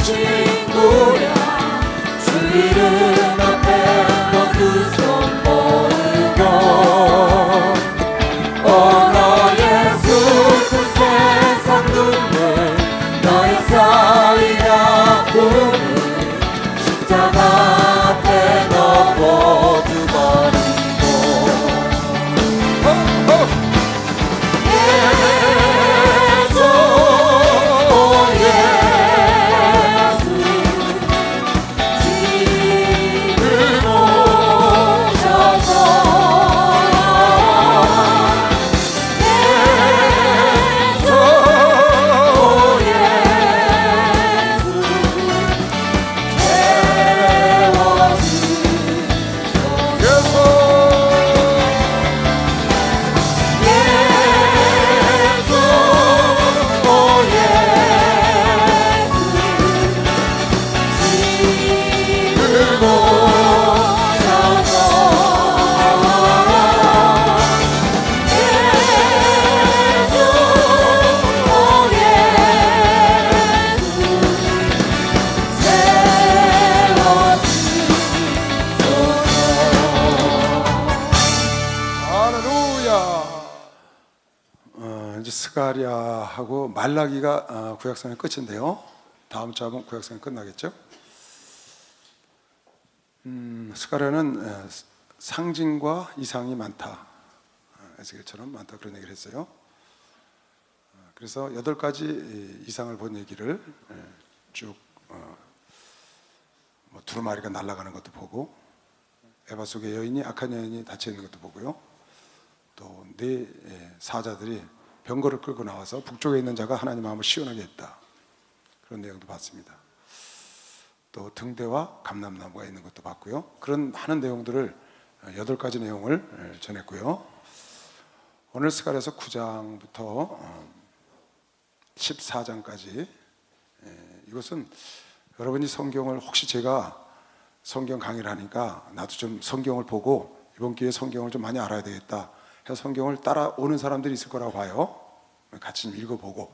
친구야 주 이름 앞에 너 두 손 모으고 너의 슬픈 세상 눈물 너의 쌓인 아픔을 십자가 앞에 너 모두 버리고 예수 오 예수 지금 오셔서 예수 오 예수 이제 스가랴하고 말라기가 구약성의 끝인데요. 다음 주 하면 구약성이 끝나겠죠. 스가랴는 상징과 이상이 많다. 에스겔처럼 많다 그런 얘기를 했어요. 그래서 8가지 이상을 본 얘기를 쭉 뭐 두루마리가 날아가는 것도 보고 에바 속의 여인이 악한 여인이 닫혀 있는 것도 보고요. 또 네 사자들이 병거를 끌고 나와서 북쪽에 있는 자가 하나님 마음을 시원하게 했다. 그런 내용도 봤습니다. 또 등대와 감람나무가 있는 것도 봤고요. 그런 많은 내용들을 8가지 내용을 전했고요. 오늘 스가랴서 9장부터 14장까지 이것은 여러분이 성경을 혹시 제가 성경 강의를 하니까 나도 좀 성경을 보고 이번 기회에 성경을 좀 많이 알아야 되겠다 해서 성경을 따라오는 사람들이 있을 거라고 봐요. 같이 좀 읽어보고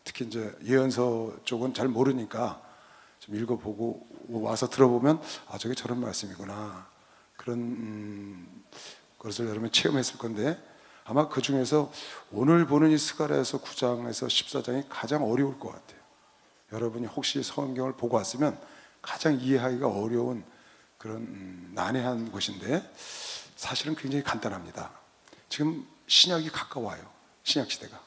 특히 이제 예언서 쪽은 잘 모르니까 좀 읽어보고 와서 들어보면 아 저게 저런 말씀이구나 그런 것을 여러분 체험했을 건데 아마 그 중에서 오늘 보는 이 스가랴에서 9장에서 14장이 가장 어려울 것 같아요. 여러분이 혹시 성경을 보고 왔으면 가장 이해하기가 어려운 그런 난해한 것인데 사실은 굉장히 간단합니다. 지금 신약이 가까워요. 신약 시대가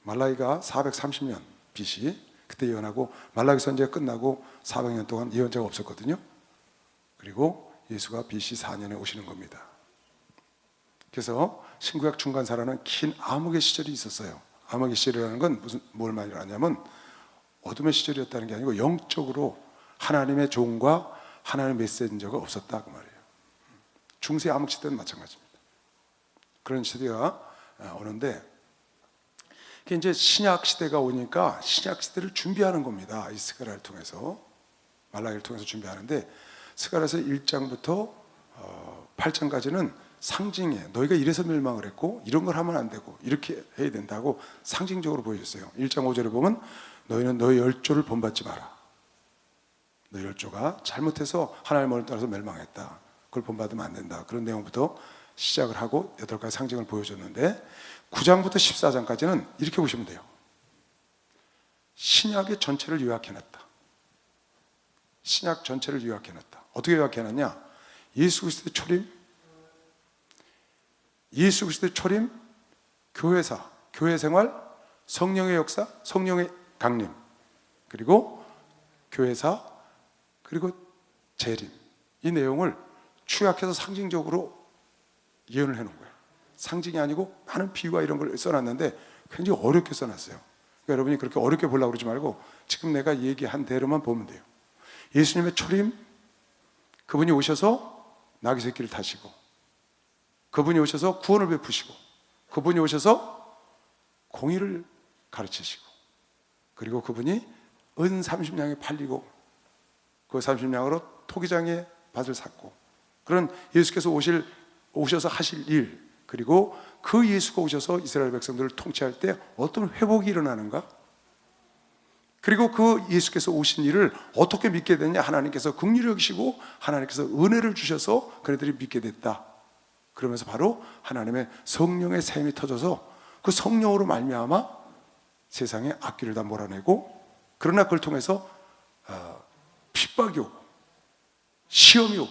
말라기가 430년 BC 그때 예언하고 말라기 선지가 끝나고 400년 동안 예언자가 없었거든요. 그리고 예수가 BC 4년에 오시는 겁니다. 그래서 신구약 중간사라는 긴 암흑의 시절이 있었어요. 암흑의 시절이라는 건 뭘 말하냐면 어둠의 시절이었다는 게 아니고 영적으로 하나님의 종과 하나님의 메신저가 없었다 그 말이에요. 중세 암흑 시대는 마찬가지입니다. 그런 시대가 오는데 이제 신약 시대가 오니까 신약 시대를 준비하는 겁니다. 이 스가랴를 통해서 말라기를 통해서 준비하는데 스가랴에서 1장부터 8장까지는 상징이에요. 너희가 이래서 멸망을 했고 이런 걸 하면 안 되고 이렇게 해야 된다고 상징적으로 보여줬어요. 1장 5절에 보면 너희는 너희 열조를 본받지 마라. 너희 열조가 잘못해서 하나님의 말을 따라서 멸망했다. 그걸 본받으면 안 된다. 그런 내용부터 시작을 하고 8가지 상징을 보여줬는데 9장부터 14장까지는 이렇게 보시면 돼요. 신약의 전체를 요약해놨다. 신약 전체를 요약해놨다. 어떻게 요약해놨냐? 예수 그리스도의 초림, 예수 그리스도의 초림, 교회사, 교회 생활, 성령의 역사, 성령의 강림, 그리고 교회사, 그리고 재림. 이 내용을 축약해서 상징적으로 예언을 해놓은 거예요. 상징이 아니고 많은 비유와 이런 걸 써놨는데 굉장히 어렵게 써놨어요. 그러니까 여러분이 그렇게 어렵게 보려고 그러지 말고 지금 내가 얘기한 대로만 보면 돼요. 예수님의 초림, 그분이 오셔서 나귀 새끼를 타시고, 그분이 오셔서 구원을 베푸시고, 그분이 오셔서 공의를 가르치시고, 그리고 그분이 은 30냥에 팔리고 그 30냥으로 토기장의 밭을 샀고, 그런 예수께서 오셔서 하실 일, 그리고 그 예수가 오셔서 이스라엘 백성들을 통치할 때 어떤 회복이 일어나는가? 그리고 그 예수께서 오신 일을 어떻게 믿게 됐냐? 하나님께서 긍휼히 여기시고 하나님께서 은혜를 주셔서 그네들이 믿게 됐다. 그러면서 바로 하나님의 성령의 샘이 터져서 그 성령으로 말미암아 세상에 악기를 다 몰아내고, 그러나 그걸 통해서 핍박이 오고 시험이 오고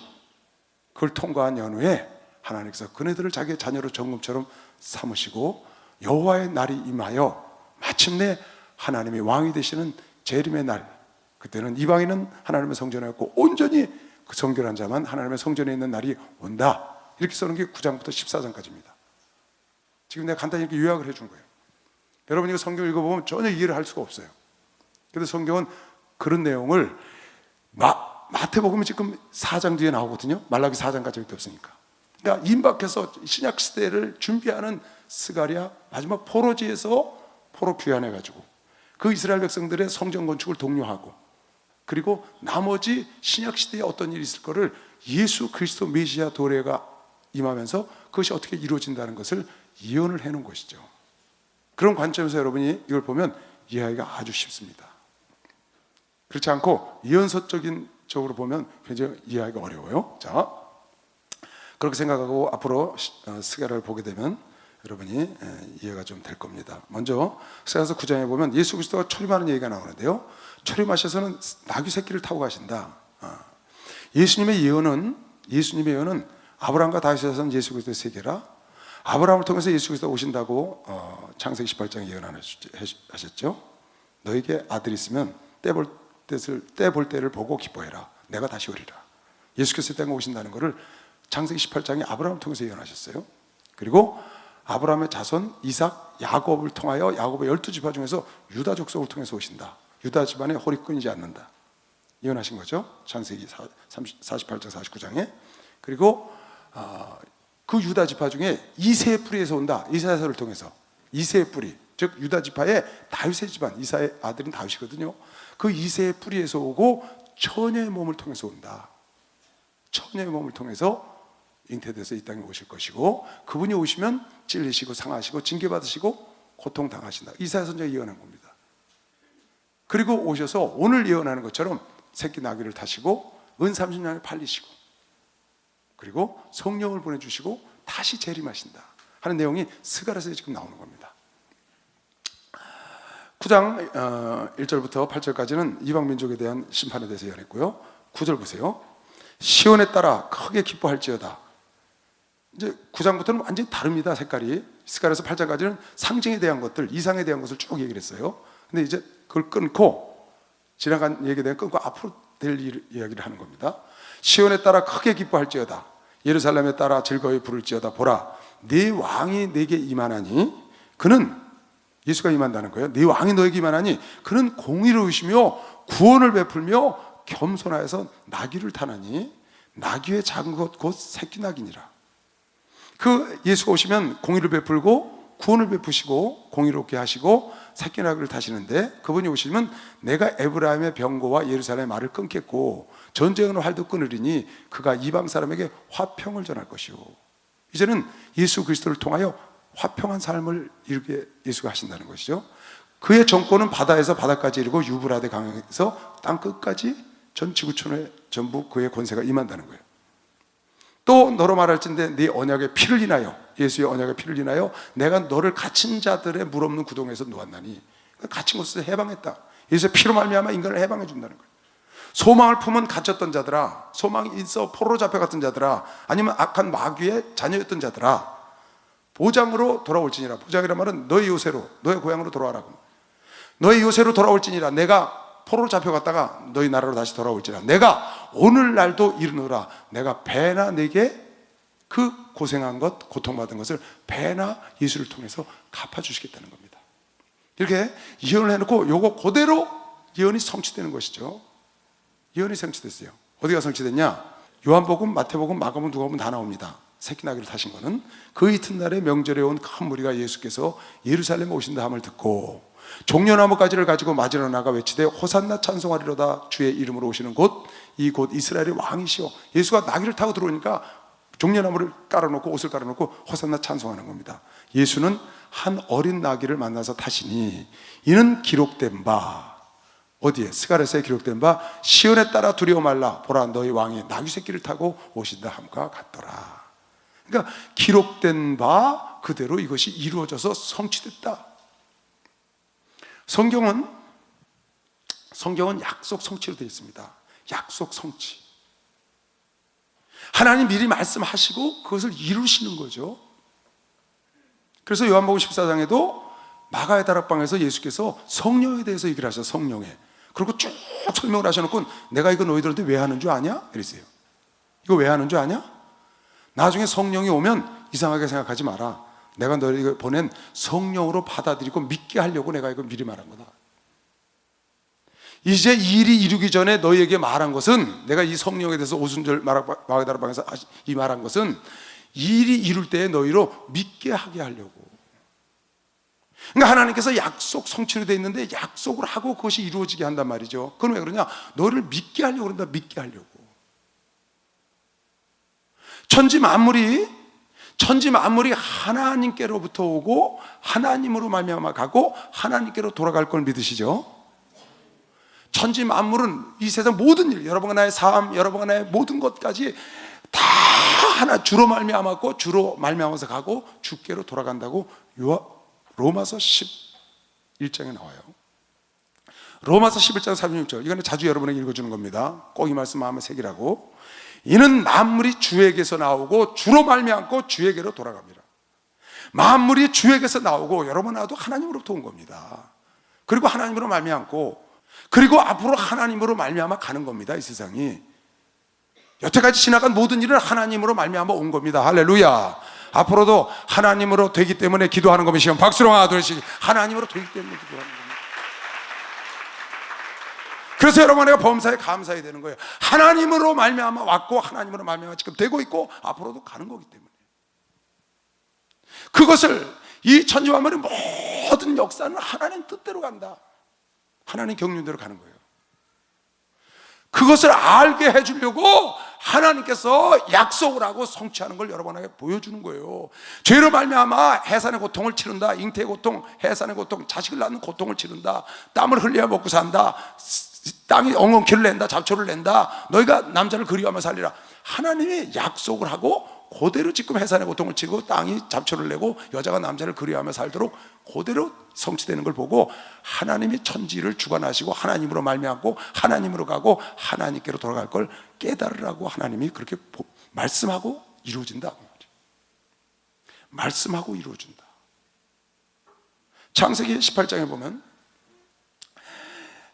그걸 통과한 연후에 하나님께서 그네들을 자기의 자녀로 정금처럼 삼으시고 여호와의 날이 임하여 마침내 하나님이 왕이 되시는 재림의 날, 그때는 이방인은 하나님의 성전에 있고 온전히 그 성결한 자만 하나님의 성전에 있는 날이 온다. 이렇게 써놓은 게 9장부터 14장까지입니다. 지금 내가 간단히 이렇게 요약을 해준 거예요. 여러분이 이거 성경 읽어보면 전혀 이해를 할 수가 없어요. 그런데 성경은 그런 내용을 마태복음이 지금 4장 뒤에 나오거든요. 말라기 4장까지밖에 없으니까. 그러니까 임박해서 신약 시대를 준비하는 스가랴 마지막 포로지에서 포로 귀환해가지고 그 이스라엘 백성들의 성전 건축을 독려하고, 그리고 나머지 신약 시대에 어떤 일이 있을 거를 예수 그리스도 메시아 도래가 임하면서 그것이 어떻게 이루어진다는 것을 예언을 해놓은 것이죠. 그런 관점에서 여러분이 이걸 보면 이해하기가 아주 쉽습니다. 그렇지 않고 예언서적인 쪽으로 보면 굉장히 이해하기가 어려워요. 자, 그렇게 생각하고 앞으로 스가랴를 보게 되면 여러분이 이해가 좀 될 겁니다. 먼저 스가랴서 9장에 보면 예수 그리스도가 초림하는 얘기가 나오는데요. 초림하셔서는 나귀 새끼를 타고 가신다. 예수님의 예언은 아브라함과 다윗에서 선 예수 그리스도의 세계라. 아브라함을 통해서 예수 그리스도가 오신다고 창세기 18장에 예언하셨죠. 너에게 아들이 있으면 때 볼 때를 보고 기뻐해라. 내가 다시 오리라. 예수께서 때가 오신다는 것을 창세기 18장에 아브라함을 통해서 예언하셨어요. 그리고 아브라함의 자손 이삭, 야곱을 통하여 야곱의 12지파 중에서 유다 족속을 통해서 오신다. 유다 집안에 홀이 끊이지 않는다. 예언하신 거죠. 창세기 48장 49장에. 그리고 그 유다 지파 중에 이새의 뿌리에서 온다. 이사야서를 통해서 이새의 뿌리, 즉 유다 지파의 다윗의 집안, 이사의 아들인 다윗이거든요. 그 이새의 뿌리에서 오고 처녀의 몸을 통해서 온다. 처녀의 몸을 통해서 잉태돼서 이 땅에 오실 것이고, 그분이 오시면 찔리시고 상하시고 징계받으시고 고통당하신다. 이사야 선지자가 예언한 겁니다. 그리고 오셔서 오늘 예언하는 것처럼 새끼 나귀를 타시고 은 30년을 팔리시고, 그리고 성령을 보내주시고 다시 재림하신다 하는 내용이 스가랴서에 지금 나오는 겁니다. 9장 1절부터 8절까지는 이방 민족에 대한 심판에 대해서 예언했고요. 9절 보세요. 시온에 따라 크게 기뻐할지어다. 이제 9장부터는 완전히 다릅니다. 색깔이. 스가랴서 8장까지는 상징에 대한 것들, 이상에 대한 것을 쭉 얘기를 했어요. 근데 이제 그걸 끊고, 지나간 얘기에 대해 끊고 앞으로 될 이야기를 하는 겁니다. 시온에 따라 크게 기뻐할지어다. 예루살렘에 따라 즐거이 부를지어다. 보라, 네 왕이 내게 임하나니, 그는, 예수가 임한다는 거예요. 네 왕이 너에게 임하나니 그는 공의로우시며 구원을 베풀며 겸손하여서 나귀를 타나니 나귀의 작은 것 곧 새끼 나귀니라. 그 예수가 오시면 공의를 베풀고 구원을 베푸시고 공의롭게 하시고 새끼 나귀를 타시는데, 그분이 오시면 내가 에브라임의 병고와 예루살렘의 말을 끊겠고 전쟁의 활도 끊으리니 그가 이방 사람에게 화평을 전할 것이요. 이제는 예수 그리스도를 통하여 화평한 삶을 이루게 예수가 하신다는 것이죠. 그의 정권은 바다에서 바다까지 이르고 유브라데 강에서 땅 끝까지 전 지구촌에 전부 그의 권세가 임한다는 거예요. 또 너로 말할진대 네 언약의 피를 인하여, 예수의 언약의 피를 인하여 내가 너를 갇힌 자들의 물 없는 구덩이에서 놓았나니, 갇힌 곳에서 해방했다. 예수의 피로 말미암아 인간을 해방해 준다는 거예요. 소망을 품은 갇혔던 자들아, 소망이 있어 포로로 잡혀갔던 자들아, 아니면 악한 마귀의 자녀였던 자들아, 보장으로 돌아올지니라. 보장이란 말은 너의 요새로, 너의 고향으로 돌아와라고. 너의 요새로 돌아올지니라. 내가 포로로 잡혀갔다가 너희 나라로 다시 돌아올지라. 내가 오늘날도 이르노라. 내가 배나 내게 그 고생한 것, 고통받은 것을 배나 예수를 통해서 갚아주시겠다는 겁니다. 이렇게 예언을 해놓고 요거 그대로 예언이 성취되는 것이죠. 예언이 성취됐어요. 어디가 성취됐냐? 요한복음, 마태복음, 마가복음, 누가복음 다 나옵니다. 새끼 나귀를 타신 거는 그 이튿날에 명절에 온 큰 무리가 예수께서 예루살렘에 오신다 함을 듣고 종려나무 가지를 가지고 맞으러 나가 외치되 호산나 찬송하리로다. 주의 이름으로 오시는 곳, 이 곧 이스라엘의 왕이시오. 예수가 나귀를 타고 들어오니까 종려나무를 깔아놓고 옷을 깔아놓고 호산나 찬송하는 겁니다. 예수는 한 어린 나귀를 만나서 타시니 이는 기록된 바 어디에? 스가랴서에 기록된 바 시온에 따라 두려워 말라 보라 너희 왕이 나귀 새끼를 타고 오신다 함과 같더라. 그러니까 기록된 바 그대로 이것이 이루어져서 성취됐다. 성경은 약속 성취로 되어 있습니다. 약속 성취. 하나님 미리 말씀하시고 그것을 이루시는 거죠. 그래서 요한복음 14장에도 마가의 다락방에서 예수께서 성령에 대해서 얘기를 하셔요. 성령에. 그리고 쭉 설명을 하셔놓고 내가 이거 너희들한테 왜 하는 줄 아냐? 이랬어요. 이거 왜 하는 줄 아냐? 나중에 성령이 오면 이상하게 생각하지 마라. 내가 너희를 보낸 성령으로 받아들이고 믿게 하려고 내가 이거 미리 말한 거다. 이제 이 일이 이루기 전에 너희에게 말한 것은, 내가 이 성령에 대해서 오순절 마가의 다락방에서 이 말한 것은 이 일이 이룰 때에 너희로 믿게 하게 하려고. 그러니까 하나님께서 약속 성취로 되어 있는데 약속을 하고 그것이 이루어지게 한단 말이죠. 그건 왜 그러냐? 너희를 믿게 하려고 그런다. 믿게 하려고. 천지 만물이 하나님께로부터 오고 하나님으로 말미암아 가고 하나님께로 돌아갈 걸 믿으시죠? 천지 만물은 이 세상 모든 일, 여러분과 나의 삶, 여러분과 나의 모든 것까지 다 하나 주로 말미암았고 주로 말미암아서 가고 주께로 돌아간다고 로마서 11장에 나와요. 로마서 11장 36절, 이거는 자주 여러분에게 읽어주는 겁니다. 꼭 이 말씀 마음에 새기라고. 이는 만물이 주에게서 나오고 주로 말미암고 주에게로 돌아갑니다. 만물이 주에게서 나오고 여러분 나도 하나님으로부터 온 겁니다. 그리고 하나님으로 말미암고 그리고 앞으로 하나님으로 말미암아 가는 겁니다. 이 세상이 여태까지 지나간 모든 일은 하나님으로 말미암아 온 겁니다. 할렐루야. 앞으로도 하나님으로 되기 때문에 기도하는 겁니다. 박수로 하나 둘씩. 하나님으로 되기 때문에 기도하는 겁니다. 그래서 여러분에게 범사에 감사해야 되는 거예요. 하나님으로 말미암아 왔고 하나님으로 말미암아 지금 되고 있고 앞으로도 가는 거기 때문에 그것을, 이 천지만물의 모든 역사는 하나님 뜻대로 간다. 하나님 경륜대로 가는 거예요. 그것을 알게 해주려고 하나님께서 약속을 하고 성취하는 걸 여러분에게 보여주는 거예요. 죄로 말미암아 해산의 고통을 치른다. 잉태의 고통, 해산의 고통, 자식을 낳는 고통을 치른다. 땀을 흘려야 먹고 산다. 땅이 엉겅퀴를 낸다. 잡초를 낸다. 너희가 남자를 그리워하며 살리라. 하나님이 약속을 하고 그대로 지금 해산의 고통을 치고 땅이 잡초를 내고 여자가 남자를 그리워하며 살도록 그대로 성취되는 걸 보고 하나님이 천지를 주관하시고 하나님으로 말미암고 하나님으로 가고 하나님께로 돌아갈 걸 깨달으라고 하나님이 그렇게 말씀하고 이루어진다. 말씀하고 이루어진다. 창세기 18장에 보면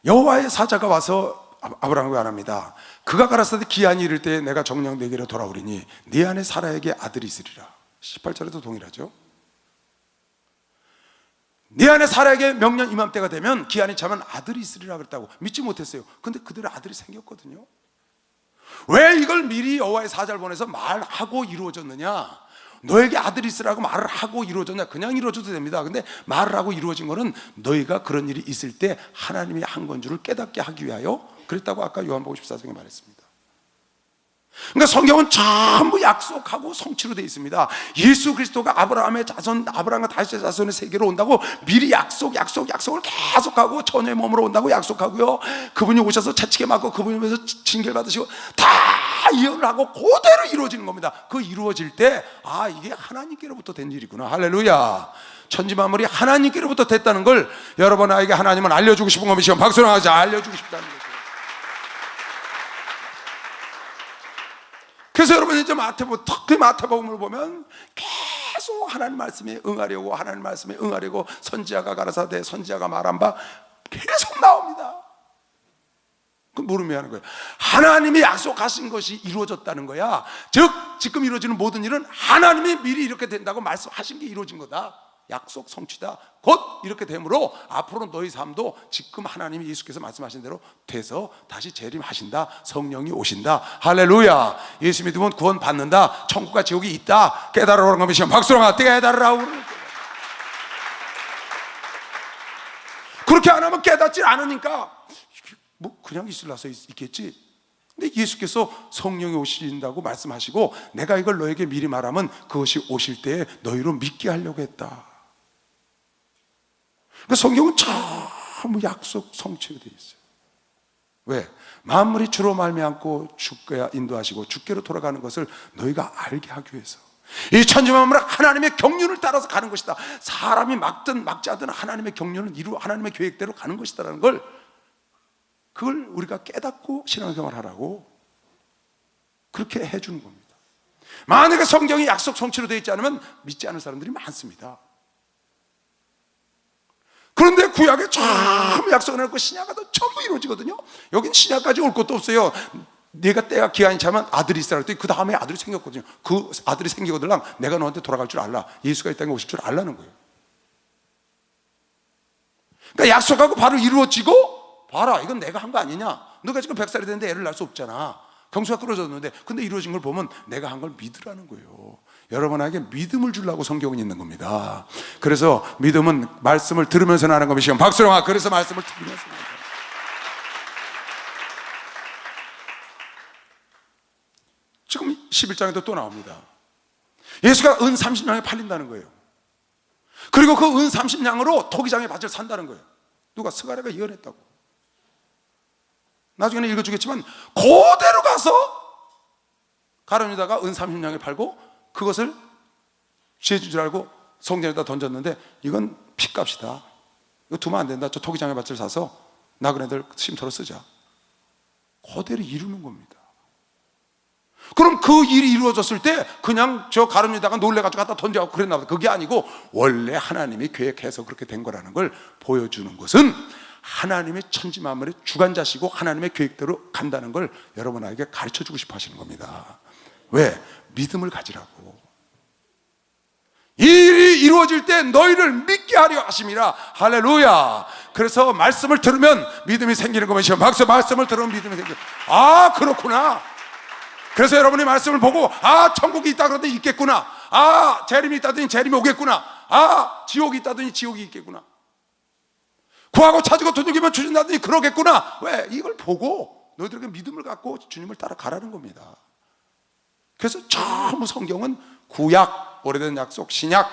여호와의 사자가 와서 아브라함을 말합니다. 그가 가라사대 기한이 이를 때 내가 정녕 내게로 돌아오리니 네 안에 사라에게 아들이 있으리라. 18절에도 동일하죠. 네 안에 사라에게 명년 이맘때가 되면 기한이 차면 아들이 있으리라 그랬다고. 믿지 못했어요. 근데 그대로 아들이 생겼거든요. 왜 이걸 미리 여호와의 사자를 보내서 말하고 이루어졌느냐? 너에게 아들이 있으라고 말을 하고 이루어졌냐? 그냥 이루어져도 됩니다. 근데 말을 하고 이루어진 거는 너희가 그런 일이 있을 때 하나님이 한 건 줄을 깨닫게 하기 위하여 그랬다고 아까 요한복음 14장에 말했습니다. 그러니까 성경은 전부 약속하고 성취로 되어 있습니다. 예수 그리스도가 아브라함의 자손, 아브라함과 다윗의 자손의 세계로 온다고 미리 약속을 계속하고 처녀의 몸으로 온다고 약속하고요. 그분이 오셔서 채찍에 맞고 그분이 오셔서 징계를 받으시고 다 예언을 하고 그대로 이루어지는 겁니다. 그 이루어질 때 아, 이게 하나님께로부터 된 일이구나. 할렐루야. 천지만물이 하나님께로부터 됐다는 걸 여러분에게 하나님은 알려주고 싶은 겁니다. 박수로 하자. 알려주고 싶다는 거죠. 그래서 여러분 이제 특히 마태복음을 보면 계속 하나님 말씀에 응하려고 선지자가 가라사대 선지자가 말한 바 계속 나옵니다. 그럼 뭐를 의미하는 거예요? 하나님이 약속하신 것이 이루어졌다는 거야. 즉 지금 이루어지는 모든 일은 하나님이 미리 이렇게 된다고 말씀하신 게 이루어진 거다. 약속 성취다. 곧 이렇게 되므로 앞으로 너희 삶도 지금 하나님이 예수께서 말씀하신 대로 돼서 다시 재림하신다. 성령이 오신다. 할렐루야. 예수 믿으면 구원 받는다. 천국과 지옥이 있다. 깨달으라는 겁니다. 박수로 깨달으라고. 그렇게 안 하면 깨닫지 않으니까 뭐 그냥 있을라 서 있겠지. 근데 예수께서 성령이 오신다고 말씀하시고 내가 이걸 너에게 미리 말하면 그것이 오실 때에 너희로 믿게 하려고 했다. 그러니까 성경은 전부 약속 성취가 되어 있어요. 왜? 만물이 주로 말미암고 주께야 인도하시고 주께로 돌아가는 것을 너희가 알게 하기 위해서. 이 천지만물은 하나님의 경륜을 따라서 가는 것이다. 사람이 막든 막지 않든 하나님의 경륜은 하나님의 계획대로 가는 것이다라는 걸, 그걸 우리가 깨닫고 신앙생활 하라고 그렇게 해주는 겁니다. 만약에 성경이 약속 성취로 되어 있지 않으면 믿지 않을 사람들이 많습니다. 그런데 구약에 전부 약속을 해놓고 신약은 전부 이루어지거든요. 여긴 신약까지 올 것도 없어요. 내가 때가 기한이 차면 아들이 있으라 했더니 그 다음에 아들이 생겼거든요. 그 아들이 생기거들랑 내가 너한테 돌아갈 줄 알라. 예수가 이 땅에 오실 줄 알라는 거예요. 그러니까 약속하고 바로 이루어지고, 봐라 이건 내가 한 거 아니냐. 너가 지금 100살이 됐는데 애를 낳을 수 없잖아. 경수가 끊어졌는데 근데 이루어진 걸 보면 내가 한 걸 믿으라는 거예요. 여러분에게 믿음을 주려고 성경은 있는 겁니다. 그래서 믿음은 말씀을 들으면서 나는 겁니다. 박수롱아, 그래서 말씀을 들으면서 나는 겁니다. 지금 11장에도 또 나옵니다. 예수가 은 30냥에 팔린다는 거예요. 그리고 그 은 30냥으로 토기장의 밭을 산다는 거예요. 누가? 스가랴가 예언했다고. 나중에는 읽어주겠지만 그대로 가서 가룟유다가 은 30냥에 팔고 그것을 죄진 줄 알고 성전에다 던졌는데 이건 핏값이다. 이거 두면 안 된다. 저 토기장의 밭을 사서 나그네들 쉼터로 쓰자. 그대로 이루는 겁니다. 그럼 그 일이 이루어졌을 때 그냥 저 가룟유다가 놀래가지고 갖다 던져갖고 그랬나 보다. 그게 아니고 원래 하나님이 계획해서 그렇게 된 거라는 걸 보여주는 것은 하나님의 천지만물의 주관자시고 하나님의 계획대로 간다는 걸 여러분에게 가르쳐주고 싶어 하시는 겁니다. 왜? 믿음을 가지라고. 이 일이 이루어질 때 너희를 믿게 하려 하심이라. 할렐루야. 그래서 말씀을 들으면 믿음이 생기는 것이요. 박수. 말씀을 들으면 믿음이 생겨. 아, 그렇구나. 그래서 여러분이 말씀을 보고 아, 천국이 있다 그러더니 있겠구나. 아, 재림이 있다더니 재림이 오겠구나. 아, 지옥이 있다더니 지옥이 있겠구나. 구하고 찾고 두들기면 주신다더니 그러겠구나. 왜? 이걸 보고 너희들에게 믿음을 갖고 주님을 따라가라는 겁니다. 그래서 전부 성경은 구약, 오래된 약속, 신약,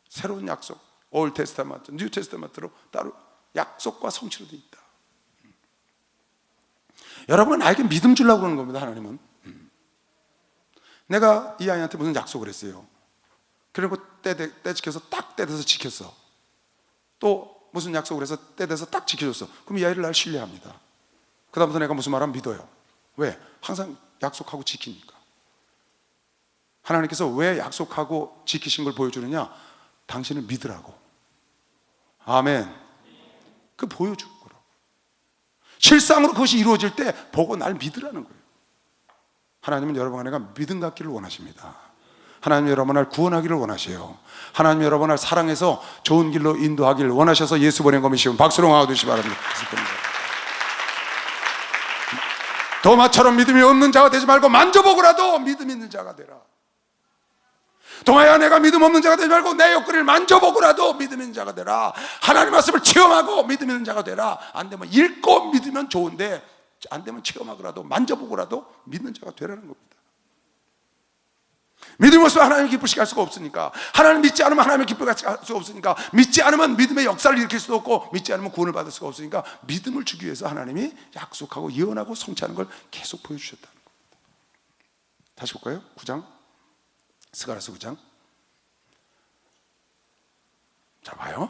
새로운 약속, 올 테스타먼트, 뉴 테스타먼트로 따로 약속과 성취로 되어 있다. 여러분은 나에게 믿음 주려고 그러는 겁니다. 하나님은. 내가 이 아이한테 무슨 약속을 했어요. 그리고 때 지켜서 딱 때 돼서 지켰어. 또 무슨 약속을 해서 때 돼서 딱 지켜줬어. 그럼 이 아이를 날 신뢰합니다. 그 다음부터 내가 무슨 말하면 믿어요. 왜? 항상 약속하고 지키니까. 하나님께서 왜 약속하고 지키신 걸 보여주느냐? 당신을 믿으라고. 아멘. 그 보여주는 거라고. 실상으로 그것이 이루어질 때 보고 날 믿으라는 거예요. 하나님은 여러분 안에가 믿음 갖기를 원하십니다. 하나님 여러분을 구원하기를 원하세요. 하나님 여러분을 사랑해서 좋은 길로 인도하기를 원하셔서 예수 보낸 것이시면 박수로 하시기 바랍니다. 도마처럼 믿음이 없는 자가 되지 말고 만져보고라도 믿음 있는 자가 되라. 도마야, 내가 믿음 없는 자가 되지 말고 내 옆구리를 만져보고라도 믿음 있는 자가 되라. 하나님 말씀을 체험하고 믿음 있는 자가 되라. 안 되면 읽고 믿으면 좋은데 안 되면 체험하고라도 만져보고라도 믿는 자가 되라는 겁니다. 믿음이 없으면 하나님을 기쁘시게 할 수가 없으니까, 하나님 믿지 않으면 하나님을 기쁘게 할 수가 없으니까, 믿지 않으면 믿음의 역사를 일으킬 수도 없고, 믿지 않으면 구원을 받을 수가 없으니까 믿음을 주기 위해서 하나님이 약속하고 예언하고 성취하는 걸 계속 보여주셨다는 겁니다. 다시 볼까요? 9장 스가랴서 9장. 자, 봐요.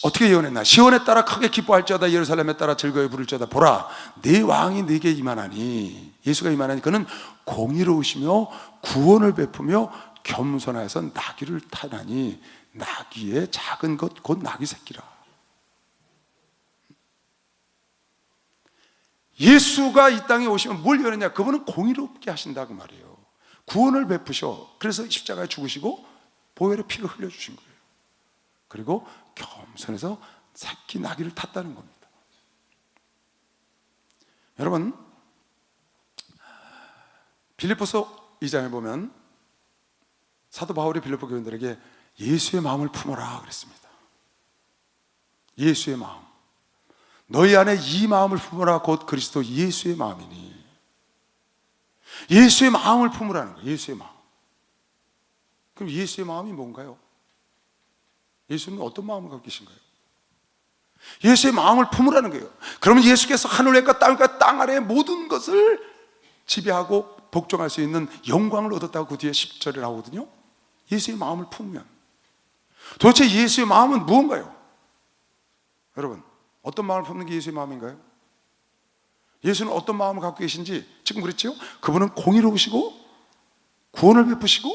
어떻게 예언했나? 시온에 따라 크게 기뻐할지어다, 예루살렘에 따라 즐거이 부를지어다. 보라, 네 왕이 네게 임하나니, 예수가 임하나니 그는 공의로우시며 구원을 베푸며 겸손하여서 나귀를 타나니, 나귀의 작은 것 곧 나귀 새끼라. 예수가 이 땅에 오시면 뭘 예언했냐? 그분은 공의롭게 하신다 그 말이에요. 구원을 베푸셔. 그래서 십자가에 죽으시고 보혈의 피를 흘려주신 거예요. 그리고 겸손해서 새끼 나귀를 탔다는 겁니다. 여러분, 빌립보서 2장에 보면 사도 바울이 빌립보 교인들에게 예수의 마음을 품어라 그랬습니다. 예수의 마음. 너희 안에 이 마음을 품어라, 곧 그리스도 예수의 마음이니. 예수의 마음을 품으라는 거예요. 예수의 마음. 그럼 예수의 마음이 뭔가요? 예수님은 어떤 마음을 갖고 계신가요? 예수의 마음을 품으라는 거예요. 그러면 예수께서 하늘 위과 땅 아래의 모든 것을 지배하고 복종할 수 있는 영광을 얻었다고 그 뒤에 10절에 나오거든요. 예수의 마음을 품으면. 도대체 예수의 마음은 무언가요? 여러분, 어떤 마음을 품는 게 예수의 마음인가요? 예수는 어떤 마음을 갖고 계신지 지금 그랬죠? 그분은 공의로우시고 구원을 베푸시고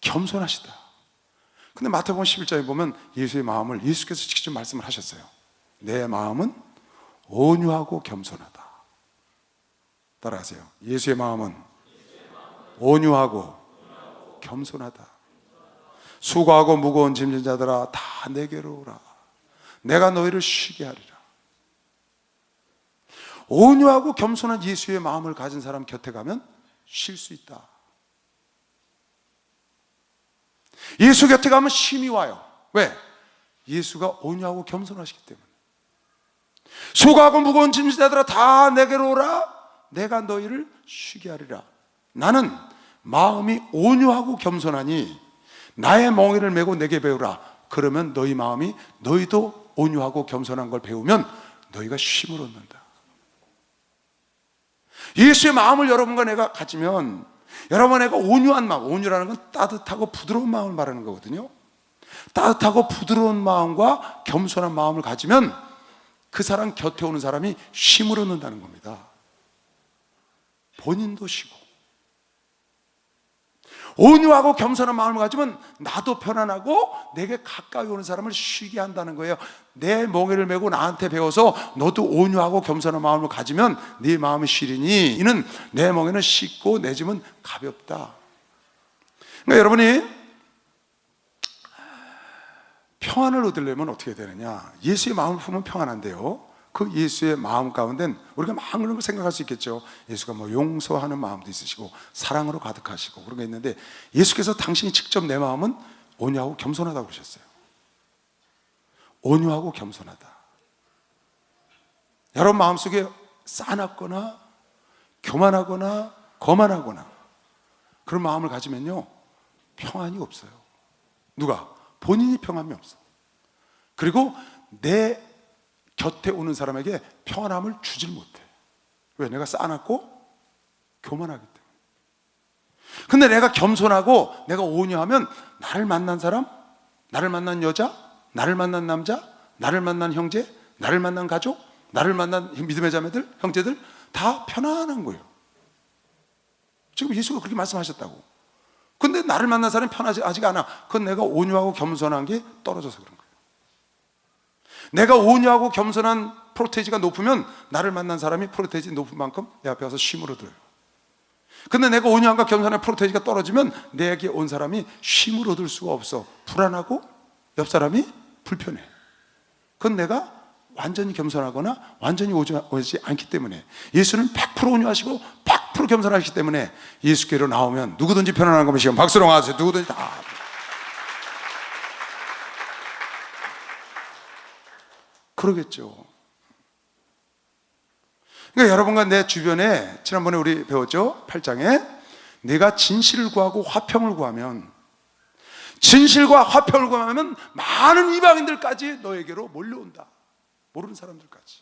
겸손하시다. 근데 마태복음 11장에 보면 예수의 마음을 예수께서 직접 말씀을 하셨어요. 내 마음은 온유하고 겸손하다. 따라하세요. 예수의 마음은 온유하고 겸손하다. 수고하고 무거운 짐진 자들아 다 내게로 오라. 내가 너희를 쉬게 하리라. 온유하고 겸손한 예수의 마음을 가진 사람 곁에 가면 쉴 수 있다. 예수 곁에 가면 쉼이 와요. 왜? 예수가 온유하고 겸손하시기 때문에. 수고하고 무거운 짐진 자들아 다 내게로 오라. 내가 너희를 쉬게 하리라. 나는 마음이 온유하고 겸손하니 나의 멍에를 메고 내게 배우라. 그러면 너희 마음이 너희도 온유하고 겸손한 걸 배우면 너희가 쉼을 얻는다. 예수의 마음을 여러분과 내가 가지면 여러분 내가 온유한 마음, 온유라는 건 따뜻하고 부드러운 마음을 말하는 거거든요. 따뜻하고 부드러운 마음과 겸손한 마음을 가지면 그 사람 곁에 오는 사람이 쉼을 얻는다는 겁니다. 본인도 쉬고 온유하고 겸손한 마음을 가지면 나도 편안하고 내게 가까이 오는 사람을 쉬게 한다는 거예요. 내 멍에를 메고 나한테 배워서 너도 온유하고 겸손한 마음을 가지면 네 마음이 쉬리니 이는 내 멍에는 쉽고 내 짐은 가볍다. 그러니까 여러분이 평안을 얻으려면 어떻게 되느냐? 예수의 마음을 품으면 평안한데요, 그 예수의 마음 가운데는 우리가 많은 걸 생각할 수 있겠죠. 예수가 뭐 용서하는 마음도 있으시고 사랑으로 가득하시고 그런 게 있는데, 예수께서 당신이 직접 내 마음은 온유하고 겸손하다고 그러셨어요. 온유하고 겸손하다. 여러분 마음속에 싸납거나 교만하거나 거만하거나 그런 마음을 가지면요 평안이 없어요. 누가? 본인이 평안이 없어. 그리고 내 곁에 오는 사람에게 평안함을 주질 못해. 왜? 내가 싸놨고 교만하기 때문에. 근데 내가 겸손하고 내가 온유하면 나를 만난 사람, 나를 만난 여자, 나를 만난 남자, 나를 만난 형제, 나를 만난 가족, 나를 만난 믿음의 자매들, 형제들 다 편안한 거예요. 지금 예수가 그렇게 말씀하셨다고. 근데 나를 만난 사람이 편하지 않아. 그건 내가 온유하고 겸손한 게 떨어져서 그런 거예요. 내가 온유하고 겸손한 프로테이지가 높으면 나를 만난 사람이 프로테이지 높은 만큼 내 앞에 와서 쉼을 얻어요. 근데 내가 온유함과 겸손한 프로테이지가 떨어지면 내게 온 사람이 쉼을 얻을 수가 없어. 불안하고 옆 사람이 불편해. 그건 내가 완전히 겸손하거나 완전히 오지 않기 때문에. 예수는 100% 온유하시고 100% 겸손하시기 때문에 예수께로 나오면 누구든지 편안한 것이요. 박수로 하세요. 누구든지 다. 그러겠죠. 그러니까 여러분과 내 주변에 지난번에 우리 배웠죠? 8장에 내가 진실을 구하고 화평을 구하면, 진실과 화평을 구하면 많은 이방인들까지 너에게로 몰려온다. 모르는 사람들까지.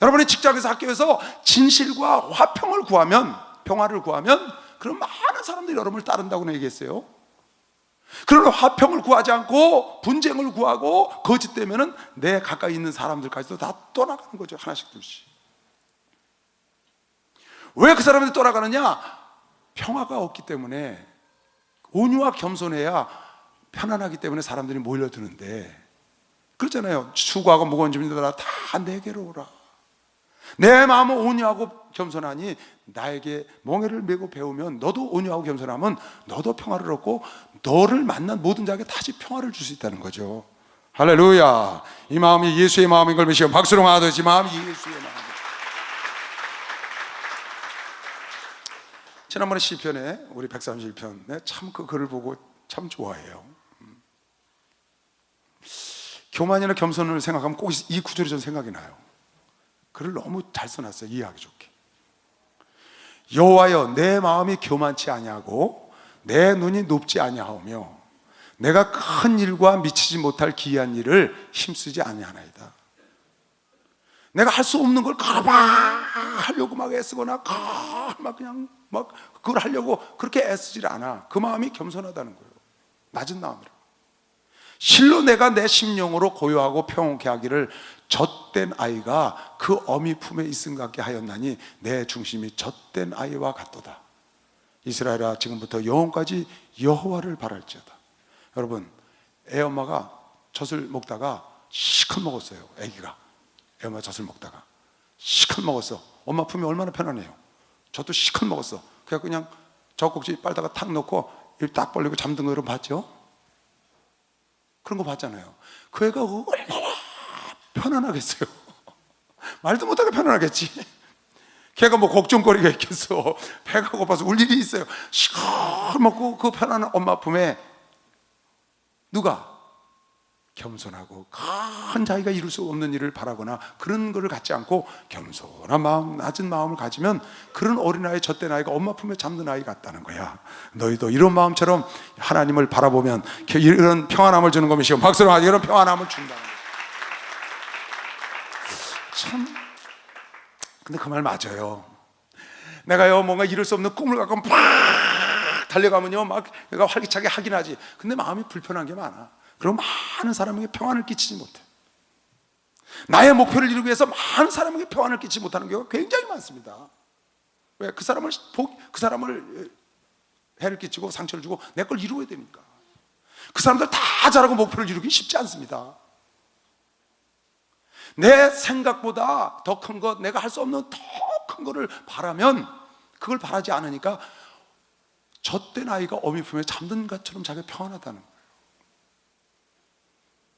여러분의 직장에서 학교에서 진실과 화평을 구하면, 평화를 구하면 그럼 많은 사람들이 여러분을 따른다고 얘기했어요. 그러나 화평을 구하지 않고 분쟁을 구하고 거짓되면은 내 가까이 있는 사람들까지도 다 떠나가는 거죠. 하나씩 둘씩. 왜 그 사람들이 떠나가느냐? 평화가 없기 때문에. 온유와 겸손해야 편안하기 때문에 사람들이 몰려드는데, 그렇잖아요. 수고하고 무거운 짐들아 다 내게로 오라. 내 마음은 온유하고 겸손하니 나에게 멍에를 메고 배우면, 너도 온유하고 겸손하면 너도 평화를 얻고 너를 만난 모든 자에게 다시 평화를 줄 수 있다는 거죠. 할렐루야. 이 마음이 예수의 마음인 걸 믿으시고 박수로 하듯이 마음이 예수의 마음. 지난번에 시편에 우리 131편에 참 그 글을 보고 참 좋아해요. 교만이나 겸손을 생각하면 꼭 이 구절이 전 생각이 나요. 글을 너무 잘 써놨어요. 이해하기 좋게. 여호와여, 내 마음이 교만치 아니하고 내 눈이 높지 아니하오며 내가 큰 일과 미치지 못할 기이한 일을 힘쓰지 아니하나이다. 내가 할 수 없는 걸 가봐 하려고 막 애쓰거나 막 그냥 막 그걸 하려고 그렇게 애쓰질 않아. 그 마음이 겸손하다는 거예요. 낮은 마음이라. 실로 내가 내 심령으로 고요하고 평온케 하기를 젖된 아이가 그 어미 품에 있음 같게 하였나니 내 중심이 젖된 아이와 같도다. 이스라엘아, 지금부터 영원까지 여호와를 바랄지어다. 여러분, 애 엄마가 젖을 먹다가 시큰 먹었어요. 아기가 애 엄마 젖을 먹다가 시큰 먹었어. 엄마 품이 얼마나 편안해요. 저도 시큰 먹었어. 그냥 그냥 젖꼭지 빨다가 탁 넣고 입 딱 벌리고 잠든 거 여러분 봤죠? 그런 거 봤잖아요. 그 애가 얼마나 편안하겠어요. 말도 못하게 편안하겠지. 걔가 뭐 걱정거리가 있겠어. 배가 고파서 울 일이 있어요. 시커 먹고 그 편안한 엄마 품에 누가 겸손하고 큰 자기가 이룰 수 없는 일을 바라거나 그런 거를 갖지 않고 겸손한 마음, 낮은 마음을 가지면 그런 어린아이, 젖된 아이가 엄마 품에 잠든 아이 같다는 거야. 너희도 이런 마음처럼 하나님을 바라보면 이런 평안함을 주는 것이요, 박수로 하지, 이런 평안함을 준다는 거야. 참, 근데 그 말 맞아요. 내가요 뭔가 이룰 수 없는 꿈을 갖고 막 달려가면요 막 내가 활기차게 하긴 하지. 근데 마음이 불편한 게 많아. 그럼 많은 사람에게 평안을 끼치지 못해. 나의 목표를 이루기 위해서 많은 사람에게 평안을 끼치지 못하는 경우가 굉장히 많습니다. 왜? 그 사람을 해를 끼치고 상처를 주고 내 걸 이루어야 되니까. 그 사람들 다 잘하고 목표를 이루기 쉽지 않습니다. 내 생각보다 더 큰 것, 내가 할 수 없는 더 큰 거를 바라면 그걸 바라지 않으니까 젖된 아이가 어미 품에 잠든 것처럼 자기가 평안하다는 거예요.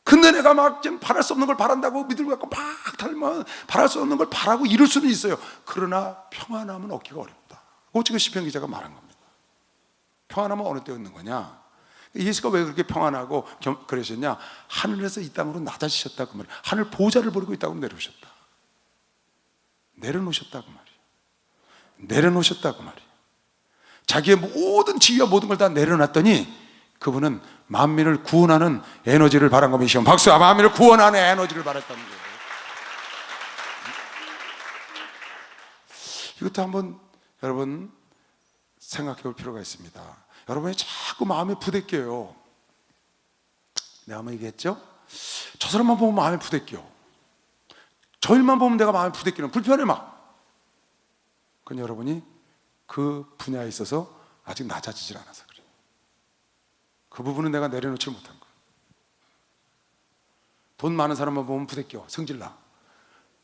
근데 내가 막 지금 바랄 수 없는 걸 바란다고 믿음을 갖고 막 달면 바랄 수 없는 걸 바라고 이룰 수는 있어요. 그러나 평안함은 얻기가 어렵다. 그거 지금 시편 기자가 말한 겁니다. 평안함은 어느 때 얻는 거냐? 예수가 왜 그렇게 평안하고 그러셨냐? 하늘에서 이 땅으로 낮아지셨다 그 말이에요. 하늘 보좌를 버리고 이 땅으로 내려오셨다. 내려놓으셨다 그 말이에요. 내려놓으셨다 그 말이에요. 자기의 모든 지위와 모든 걸 다 내려놨더니 그분은 만민을 구원하는 에너지를 바란 것이시오. 박수! 만민을 구원하는 에너지를 바랐다는 거예요. 이것도 한번 여러분 생각해 볼 필요가 있습니다. 여러분이 자꾸 마음에 부대껴요. 내가 한번 얘기했죠? 저 사람만 보면 마음에 부대껴. 저 일만 보면 내가 마음에 부대끼는, 불편해 막. 그건 여러분이 그 분야에 있어서 아직 낮아지질 않아서 그래요. 그 부분은 내가 내려놓지 못한 거예요. 돈 많은 사람만 보면 부대껴, 성질나.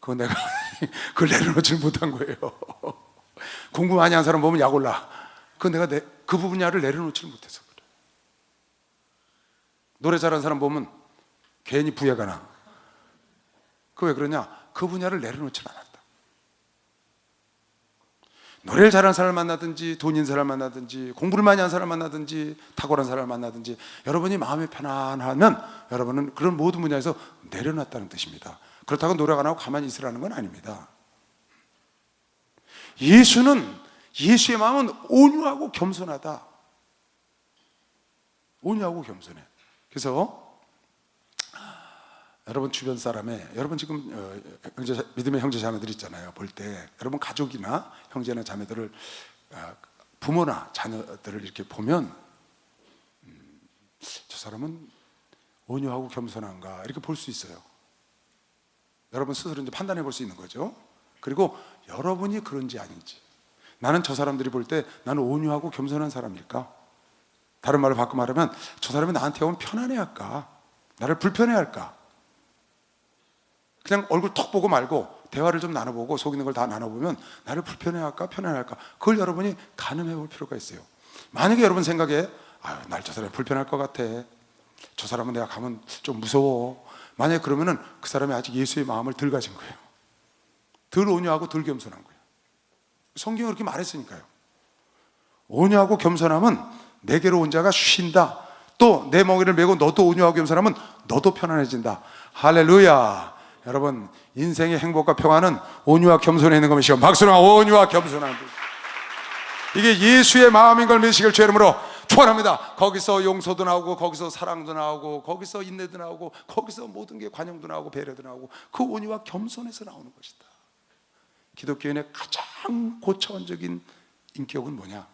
그건 내가 그걸 내려놓지 못한 거예요. 공부 많이 한 사람 보면 약 올라. 그건 내가 그 분야를 내려놓지 못해서 그래요. 노래 잘하는 사람 보면 괜히 부해가 나. 그 왜 그러냐? 그 분야를 내려놓지 않았다. 노래를 잘하는 사람을 만나든지 돈 있는 사람을 만나든지 공부를 많이 한 사람을 만나든지 탁월한 사람을 만나든지 여러분이 마음이 편안하면 여러분은 그런 모든 분야에서 내려놨다는 뜻입니다. 그렇다고 노력 안 하고 가만히 있으라는 건 아닙니다. 예수의 마음은 온유하고 겸손하다. 온유하고 겸손해. 그래서 여러분 주변 사람의, 여러분 지금 믿음의 형제 자매들 있잖아요. 볼 때 여러분 가족이나 형제나 자매들을, 부모나 자녀들을 이렇게 보면 저 사람은 온유하고 겸손한가 이렇게 볼 수 있어요. 여러분 스스로 이제 판단해 볼 수 있는 거죠. 그리고 여러분이 그런지 아닌지, 나는 저 사람들이 볼 때 나는 온유하고 겸손한 사람일까? 다른 말로 바꿔 말하면 저 사람이 나한테 오면 편안해 할까? 나를 불편해 할까? 그냥 얼굴 톡 보고 말고 대화를 좀 나눠보고 속이는 걸 다 나눠보면 나를 불편해 할까? 편안해 할까? 그걸 여러분이 가늠해 볼 필요가 있어요. 만약에 여러분 생각에 날 저 사람이 불편할 것 같아, 저 사람은 내가 가면 좀 무서워, 만약에 그러면은 그 사람이 아직 예수의 마음을 덜 가진 거예요. 덜 온유하고 덜 겸손한 거예요. 성경이 그렇게 말했으니까요. 온유하고 겸손함은 내게로 온 자가 쉰다. 또 내 멍에를 메고 너도 온유하고 겸손하면 너도 편안해진다. 할렐루야. 여러분 인생의 행복과 평안은 온유와 겸손에 있는 것이요. 박수나 온유와 겸손한 것. 이게 예수의 마음인 걸 믿으시길 주의 이름으로 축원합니다. 거기서 용서도 나오고, 거기서 사랑도 나오고, 거기서 인내도 나오고, 거기서 모든 게 관용도 나오고 배려도 나오고, 그 온유와 겸손에서 나오는 것이다. 기독교인의 가장 고차원적인 인격은 뭐냐?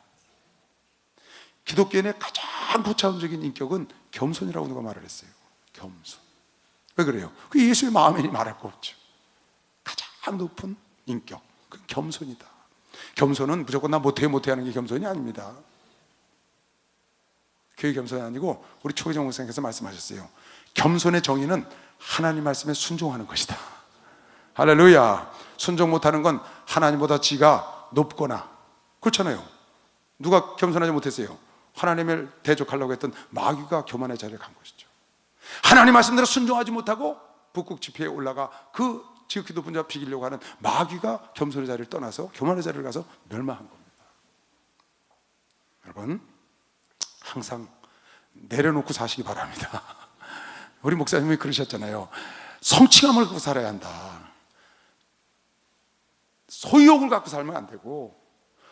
기독교인의 가장 고차원적인 인격은 겸손이라고 누가 말을 했어요. 겸손. 왜 그래요? 그 예수의 마음이니 말할 거 없죠. 가장 높은 인격, 그 겸손이다. 겸손은 무조건 나 못해 하는 게 겸손이 아닙니다. 그게 겸손이 아니고, 우리 초기정 목사님께서 말씀하셨어요. 겸손의 정의는 하나님 말씀에 순종하는 것이다. 할렐루야. 순종 못하는 건 하나님보다 지가 높거나, 그렇잖아요. 누가 겸손하지 못했어요? 하나님을 대적하려고 했던 마귀가 교만의 자리에 간 것이죠. 하나님 말씀대로 순종하지 못하고 북극 지폐에 올라가 그 지극히 높은 자 비기려고 하는 마귀가 겸손의 자리를 떠나서 교만의 자리를 가서 멸망한 겁니다. 여러분, 항상 내려놓고 사시기 바랍니다. 우리 목사님이 그러셨잖아요. 성취감을 갖고 살아야 한다. 소유욕을 갖고 살면 안 되고,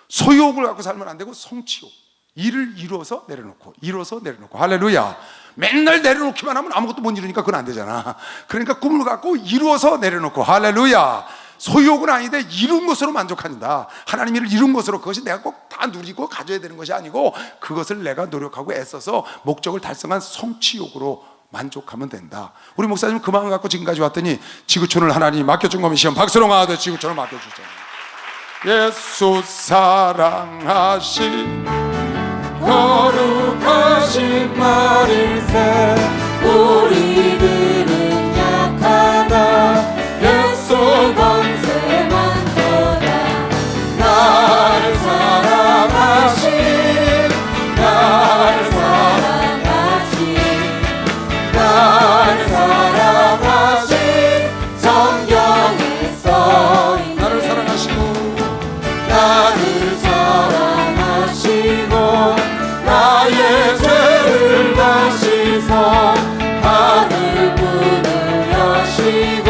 소유욕을 갖고 살면 안 되고, 성취욕, 일을 이루어서 내려놓고, 이루어서 내려놓고. 할렐루야. 맨날 내려놓기만 하면 아무것도 못 이루니까 그건 안 되잖아. 그러니까 꿈을 갖고 이루어서 내려놓고. 할렐루야. 소유욕은 아닌데 이룬 것으로 만족한다. 하나님 일을 이룬 것으로, 그것이 내가 꼭 다 누리고 가져야 되는 것이 아니고, 그것을 내가 노력하고 애써서 목적을 달성한 성취욕으로 만족하면 된다. 우리 목사님은 그 마음을 갖고 지금까지 왔더니 지구촌을 하나님이 맡겨준 거면 시험 박수로 가도 지구촌을 맡겨주잖아요. 예수 사랑하신 거룩하신 말일세. 우리들은 약하다. 예수 권세만 거라. 나를 사랑하신, 나를 사랑하신, 나를 사랑하신 성경에 써있네. 나를 사랑하시고, 나를 사랑하시고 나의 죄를 다시서 하늘 문을 여시고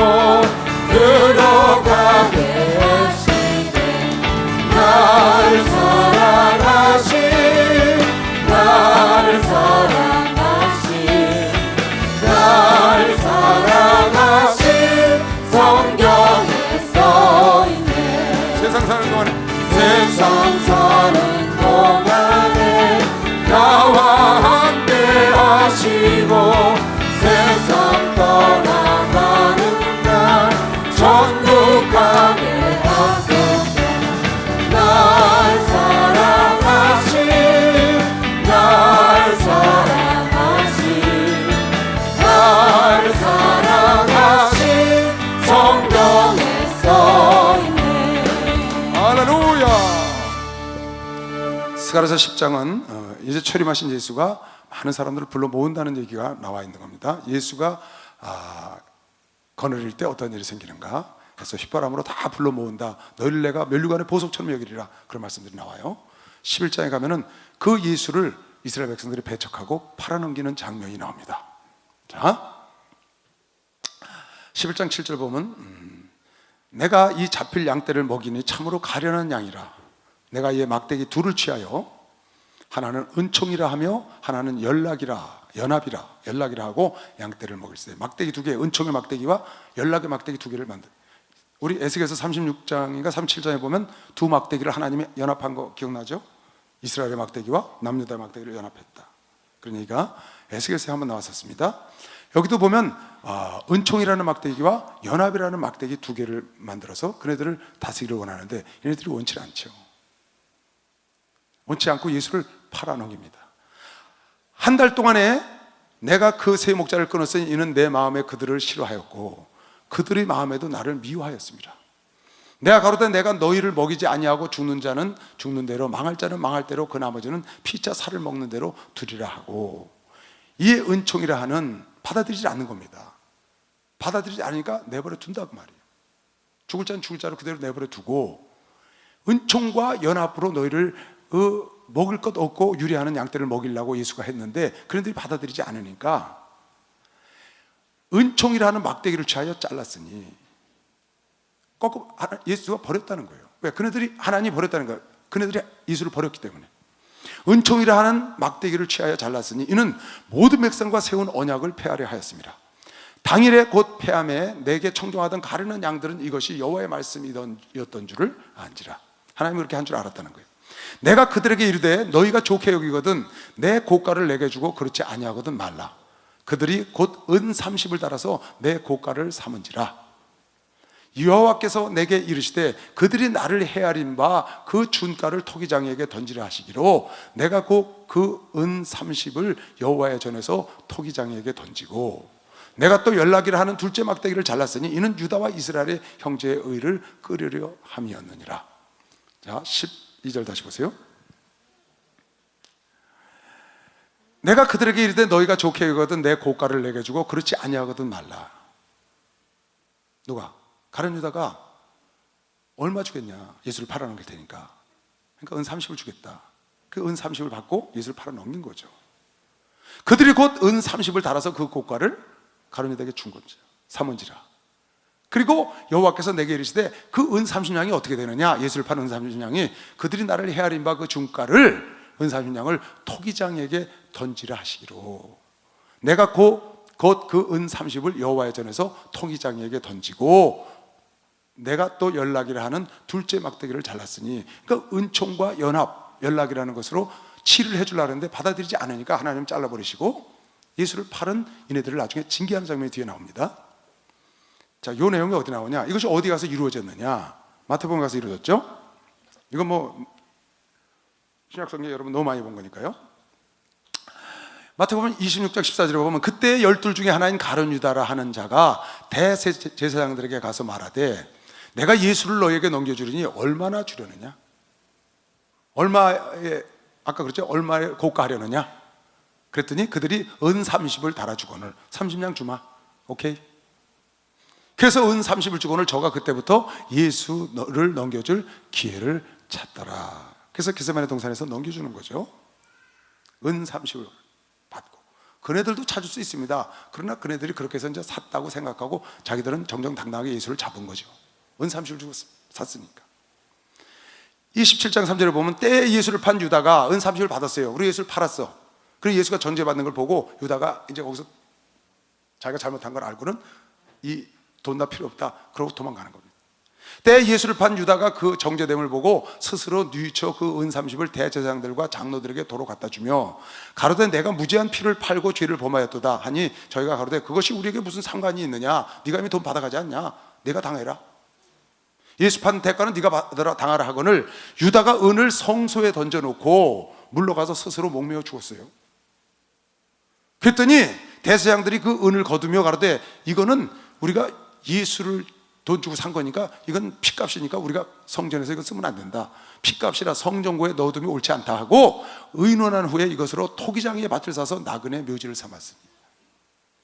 들어가게 하시네. 나를 사랑하신, 나를 사랑하신, 나를 사랑하신 성경에 써있네. 세상 사는 동안에 세상 사는 동안에 나와 함께 하시고 세상 떠나가는 날 천국 가게 하소서. 날 사랑하신, 날 사랑하신, 날 사랑하신 성경에 써있네. 할렐루야. 스가랴서 10장은 이제 철임하신 예수가 많은 사람들을 불러 모은다는 얘기가 나와 있는 겁니다. 예수가 거느릴 때 어떤 일이 생기는가, 그래서 휘바람으로 다 불러 모은다. 너희를 내가 면류관의 보석처럼 여기리라, 그런 말씀들이 나와요. 11장에 가면은 그 예수를 이스라엘 백성들이 배척하고 팔아넘기는 장면이 나옵니다. 자, 11장 7절 보면 내가 이 잡힐 양떼를 먹이니 참으로 가련한 양이라. 내가 이의 막대기 둘을 취하여 하나는 은총이라 하며 하나는 연락이라 하고 양떼를 먹일세. 막대기 두 개, 은총의 막대기와 연락의 막대기 두 개를 만들. 우리 에스겔서 36장인가 37장에 보면 두 막대기를 하나님이 연합한 거 기억나죠? 이스라엘의 막대기와 남유다의 막대기를 연합했다. 그런 얘기가 에스겔서에 한번 나왔었습니다. 여기도 보면 은총이라는 막대기와 연합이라는 막대기 두 개를 만들어서 그네들을 다스리기를 원하는데 얘네들이 원치 않죠. 원치 않고 예수를 팔아넘깁니다. 한 달 동안에 내가 그 세 목자를 끊었으니 이는 내 마음에 그들을 싫어하였고 그들의 마음에도 나를 미워하였습니다. 내가 가로되 내가 너희를 먹이지 아니하고 죽는 자는 죽는 대로 망할 자는 망할 대로 그 나머지는 피자 살을 먹는 대로 두리라 하고. 이에 은총이라 하는 받아들이지 않는 겁니다. 받아들이지 않으니까 내버려 둔다고 말이에요. 죽을 자는 죽을 자로 그대로 내버려 두고 은총과 연합으로 너희를 먹을 것 없고 유리하는 양떼를 먹이려고 예수가 했는데 그런들이 받아들이지 않으니까 은총이라는 막대기를 취하여 잘랐으니 예수가 버렸다는 거예요. 왜? 그네들이 하나님이 버렸다는 거예요. 그네들이 예수를 버렸기 때문에. 은총이라 하는 막대기를 취하여 잘랐으니 이는 모든 백성과 세운 언약을 폐하려 하였습니다. 당일에 곧 폐함에 내게 청종하던 가르는 양들은 이것이 여호와의 말씀이었던 줄을 안지라. 하나님이 그렇게 한 줄 알았다는 거예요. 내가 그들에게 이르되 너희가 좋게 여기거든 내 고가를 내게 주고 그렇지 아니하거든 말라. 그들이 곧 은 30을 달아서 내 고가를 삼은지라. 여호와께서 내게 이르시되 그들이 나를 헤아린 바 그 준가를 토기장이에게 던지라 하시기로 내가 곧 그 은 30을 여호와의 전에서 토기장이에게 던지고 내가 또 연락이라 하는 둘째 막대기를 잘랐으니 이는 유다와 이스라엘의 형제의 의를 끄르려 함이었느니라. 자, 12절 다시 보세요. 내가 그들에게 이르되 너희가 좋게 여기거든 내 고가를 내게 주고 그렇지 아니하거든 말라. 누가? 가룟 유다가 얼마 주겠냐? 예수를 팔아넘길 테니까. 그러니까 은 30을 주겠다. 그 은 30을 받고 예수를 팔아넘긴 거죠. 그들이 곧 은 30을 달아서 그 고가를 가룟 유다에게 준 거죠. 삼은지라. 그리고 여호와께서 내게 이르시되 그 은 30냥이 어떻게 되느냐? 예수를 파는 은 30냥이 그들이 나를 헤아린 바 그 준가를 은 30냥을 토기장에게 던지라 하시기로 내가 곧 그 은 30을 여호와의 전에서 토기장에게 던지고 내가 또 연락이라 하는 둘째 막대기를 잘랐으니 그러니까 은총과 연합, 연락이라는 것으로 치를 해주려고 하는데 받아들이지 않으니까 하나님 잘라버리시고 예수를 팔은 이네들을 나중에 징계하는 장면이 뒤에 나옵니다. 자, 이 내용이 어디 나오냐? 이것이 어디 가서 이루어졌느냐? 마태복음 가서 이루어졌죠? 이건 뭐 신약성경 여러분 너무 많이 본 거니까요. 마태복음 26장 14절에 보면 그때 12 중에 하나인 가룟 유다라 하는 자가 대제사장들에게 가서 말하되 내가 예수를 너에게 넘겨주리니 얼마나 주려느냐? 얼마에 아까 그랬죠? 얼마에 고가하려느냐? 그랬더니 그들이 은 30을 달아주거늘 30냥 주마. 오케이. 그래서 은 30을 주거늘 저가 그때부터 예수를 넘겨줄 기회를 찾더라. 그래서 겟세마네 동산에서 넘겨주는 거죠. 은 30을 받고 그네들도 찾을 수 있습니다. 그러나 그네들이 그렇게 해서 이제 샀다고 생각하고 자기들은 정정당당하게 예수를 잡은 거죠. 은 30을 주고 샀으니까. 27장 3절에 보면 때에 예수를 판 유다가 은 30을 받았어요. 그리고 예수를 팔았어. 그리고 예수가 전제받는 걸 보고 유다가 이제 거기서 자기가 잘못한 걸 알고는 이 돈 다 필요 없다. 그러고 도망가는 겁니다. 때에 예수를 판 유다가 그 정죄됨을 보고 스스로 뉘우쳐 그 은 30을 대제사장들과 장로들에게 도로 갖다 주며 가로되 내가 무죄한 피를 팔고 죄를 범하였도다 하니 저희가 가로되 그것이 우리에게 무슨 상관이 있느냐? 네가 이미 돈 받아가지 않냐? 네가 당해라. 예수 판 대가는 네가 받아라 당하라 하거늘 유다가 은을 성소에 던져놓고 물러가서 스스로 목매어 죽었어요. 그랬더니 대제사장들이 그 은을 거두며 가로되 이거는 우리가 예수를 돈 주고 산 거니까 이건 핏값이니까 우리가 성전에서 이거 쓰면 안 된다. 핏값이라 성전고에 넣어두면 옳지 않다 하고 의논한 후에 이것으로 토기장의 밭을 사서 나그네 묘지를 삼았습니다.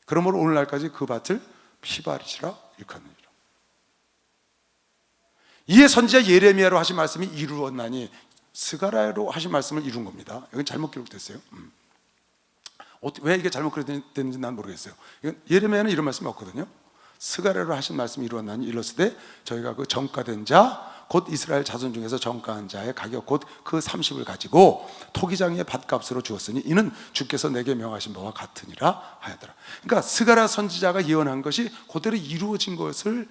그러므로 오늘날까지 그 밭을 피바리시라 일컫느니라. 이에 선지자 예레미야로 하신 말씀이 이루었나니 스가랴로 하신 말씀을 이룬 겁니다. 이건 잘못 기록됐어요. 왜 이게 잘못 기록됐는지 난 모르겠어요. 이건 예레미야는 이런 말씀이 없거든요. 스가랴로 하신 말씀이 이루었나니 이르시되 저희가 그 정가된 자 곧 이스라엘 자손 중에서 정가한 자의 가격 곧 그 30을 가지고 토기장의 밭값으로 주었으니 이는 주께서 내게 명하신 바와 같으니라 하였더라. 그러니까 스가랴 선지자가 예언한 것이 그대로 이루어진 것을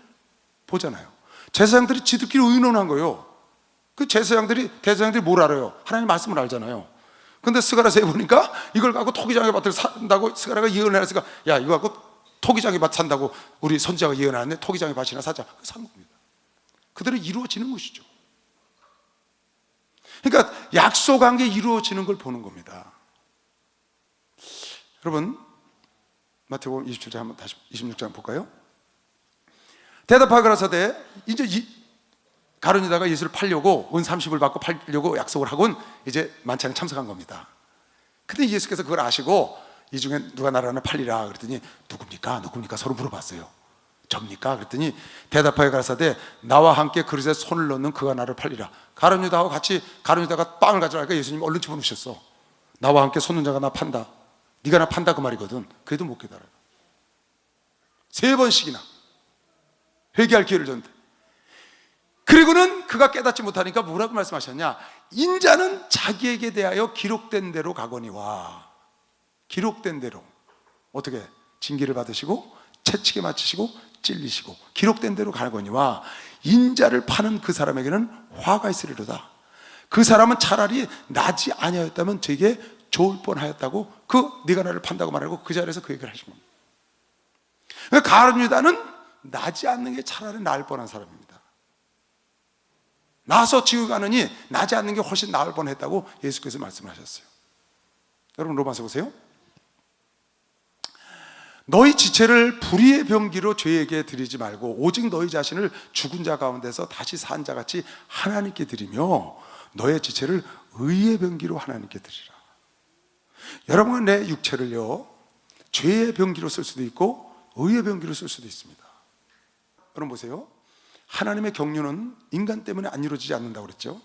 보잖아요. 제사장들이 지들끼리 의논한 거예요. 그 대제사장들이 뭘 알아요? 하나님 말씀을 알잖아요. 근데 스가랴서에 보니까 이걸 갖고 토기장의 밭을 산다고 스가랴가 예언을 했으니까 야 이거 갖고 토기장의 밭 산다고 우리 선지자가 예언하는데 토기장의 밭이나 사자. 산 겁니다. 그대로 이루어지는 것이죠. 그러니까 약속한 게 이루어지는 걸 보는 겁니다. 여러분 마태복음 27장 한번 다시 26장 볼까요? 대답하여 가라사대 이제 가룟 유다가 예수를 팔려고 은 30을 받고 팔려고 약속을 하고는 이제 만찬에 참석한 겁니다. 근데 예수께서 그걸 아시고 이 중에 누가 나를 하나 팔리라 그랬더니 누굽니까? 서로 물어봤어요. 접니까? 그랬더니 대답하여 가라사대 나와 함께 그릇에 손을 넣는 그가 나를 팔리라. 가룟 유다하고 같이 가룟 유다가 빵을 가져가니까 예수님 얼른 집어넣으셨어. 나와 함께 손 넣는 자가 나 판다. 네가 나 판다 그 말이거든. 그래도 못 깨달아요. 3번씩이나 회개할 기회를 줬는데 그리고는 그가 깨닫지 못하니까 뭐라고 말씀하셨냐? 인자는 자기에게 대하여 기록된 대로 가거니와. 기록된 대로. 어떻게? 징계를 받으시고 채찍에 맞추시고 찔리시고 기록된 대로 가거니와 인자를 파는 그 사람에게는 화가 있으리로다. 그 사람은 차라리 나지 아니하였다면 저에게 좋을 뻔하였다고, 네가 나를 판다고 말하고 그 자리에서 그 얘기를 하신 겁니다. 가룟 유다는 나지 않는 게 차라리 나을 뻔한 사람입니다. 나서 지옥 가느니 나지 않는 게 훨씬 나을 뻔했다고 예수께서 말씀하셨어요. 여러분 로마서 보세요. 너희 지체를 불의의 병기로 죄에게 드리지 말고 오직 너희 자신을 죽은 자 가운데서 다시 산 자같이 하나님께 드리며 너의 지체를 의의 병기로 하나님께 드리라. 여러분은 내 육체를요 죄의 병기로 쓸 수도 있고 의의 병기로 쓸 수도 있습니다. 여러분 보세요. 하나님의 경륜은 인간 때문에 안 이루어지지 않는다고 그랬죠.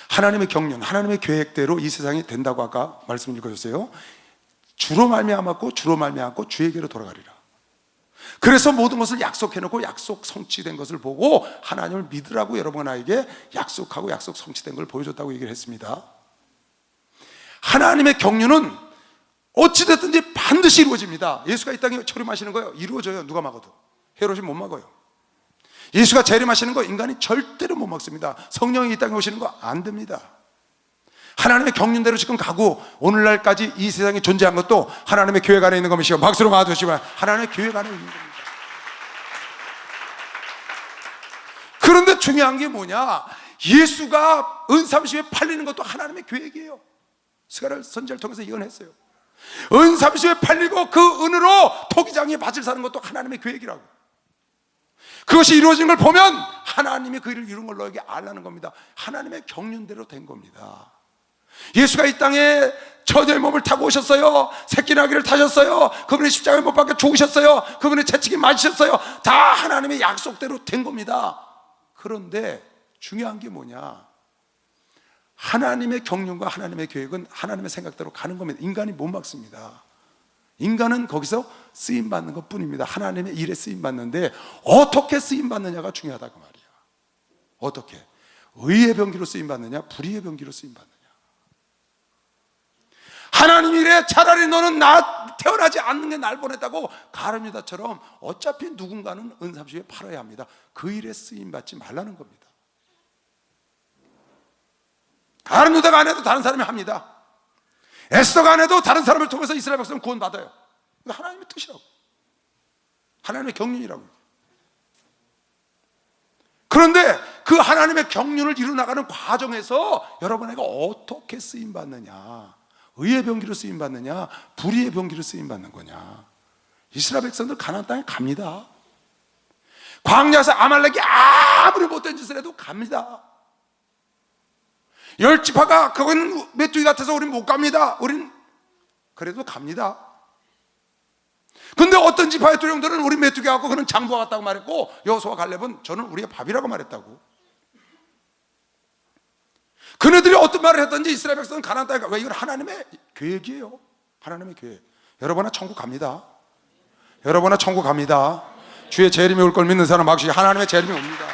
하나님의 경륜, 하나님의 계획대로 이 세상이 된다고 아까 말씀 읽어줬어요. 주로 말미암았고 주로 말미암고 주에게로 돌아가리라. 그래서 모든 것을 약속해놓고 약속 성취된 것을 보고 하나님을 믿으라고 여러분 나에게 약속하고 약속 성취된 걸 보여줬다고 얘기를 했습니다. 하나님의 경륜은 어찌됐든지 반드시 이루어집니다. 예수가 이 땅에 철임하시는 거예요. 이루어져요. 누가 막아도. 헤롯이 못 막아요. 예수가 재림하시는 거 인간이 절대로 못 막습니다. 성령이 이 땅에 오시는 거 안 됩니다. 하나님의 경륜대로 지금 가고 오늘날까지 이 세상에 존재한 것도 하나님의 계획 안에 있는 것이요. 박수로 맞아주시면 하나님의 계획 안에 있는 겁니다. 그런데 중요한 게 뭐냐? 예수가 은30에 팔리는 것도 하나님의 계획이에요. 스가랴 선지자를 통해서 예언했어요. 은30에 팔리고 그 은으로 토기장에 밭을 사는 것도 하나님의 계획이라고. 그것이 이루어진 걸 보면 하나님이 그 일을 이룬 걸 너에게 알라는 겁니다. 하나님의 경륜대로 된 겁니다. 예수가 이 땅에 처녀의 몸을 타고 오셨어요. 새끼나귀를 타셨어요. 그분이 십자가에 못 박혀 죽으셨어요. 그분이 채찍에 맞으셨어요. 다 하나님의 약속대로 된 겁니다. 그런데 중요한 게 뭐냐? 하나님의 경륜과 하나님의 계획은 하나님의 생각대로 가는 겁니다. 인간이 못 막습니다. 인간은 거기서 쓰임받는 것 뿐입니다. 하나님의 일에 쓰임받는데 어떻게 쓰임받느냐가 중요하다 그 말이야. 어떻게? 의의 병기로 쓰임받느냐 불의의 병기로 쓰임받느냐. 하나님 일에 차라리 너는 나 태어나지 않는 게 날 뻔했다고 가룟 유다처럼 어차피 누군가는 은30에 팔아야 합니다. 그 일에 쓰임받지 말라는 겁니다. 가룟 유다가 안 해도 다른 사람이 합니다. 에스더가 안 해도 다른 사람을 통해서 이스라엘 백성은 구원받아요. 이거 하나님의 뜻이라고. 하나님의 경륜이라고. 그런데 그 하나님의 경륜을 이루어나가는 과정에서 여러분에게 어떻게 쓰임받느냐, 의의 병기로 쓰임받느냐 불의의 병기로 쓰임받는 거냐. 이스라엘 백성들 가나안 땅에 갑니다. 광야에서 아말렉이 아무리 못된 짓을 해도 갑니다. 열 지파가 그건 메뚜기 같아서 우린 못 갑니다. 우린 그래도 갑니다. 근데 어떤 지파의 두령들은 우리 메뚜기 같고 그는 장부와 같다고 말했고 여호수아와 갈렙은 저는 우리의 밥이라고 말했다고. 그네들이 어떤 말을 했든지 이스라엘 백성은 가나안 땅에 가. 왜? 이건 하나님의 계획이에요. 하나님의 계획. 여러분아 천국 갑니다. 여러분아 천국 갑니다. 주의 재림이 올 걸 믿는 사람 막시 하나님의 재림이 옵니다.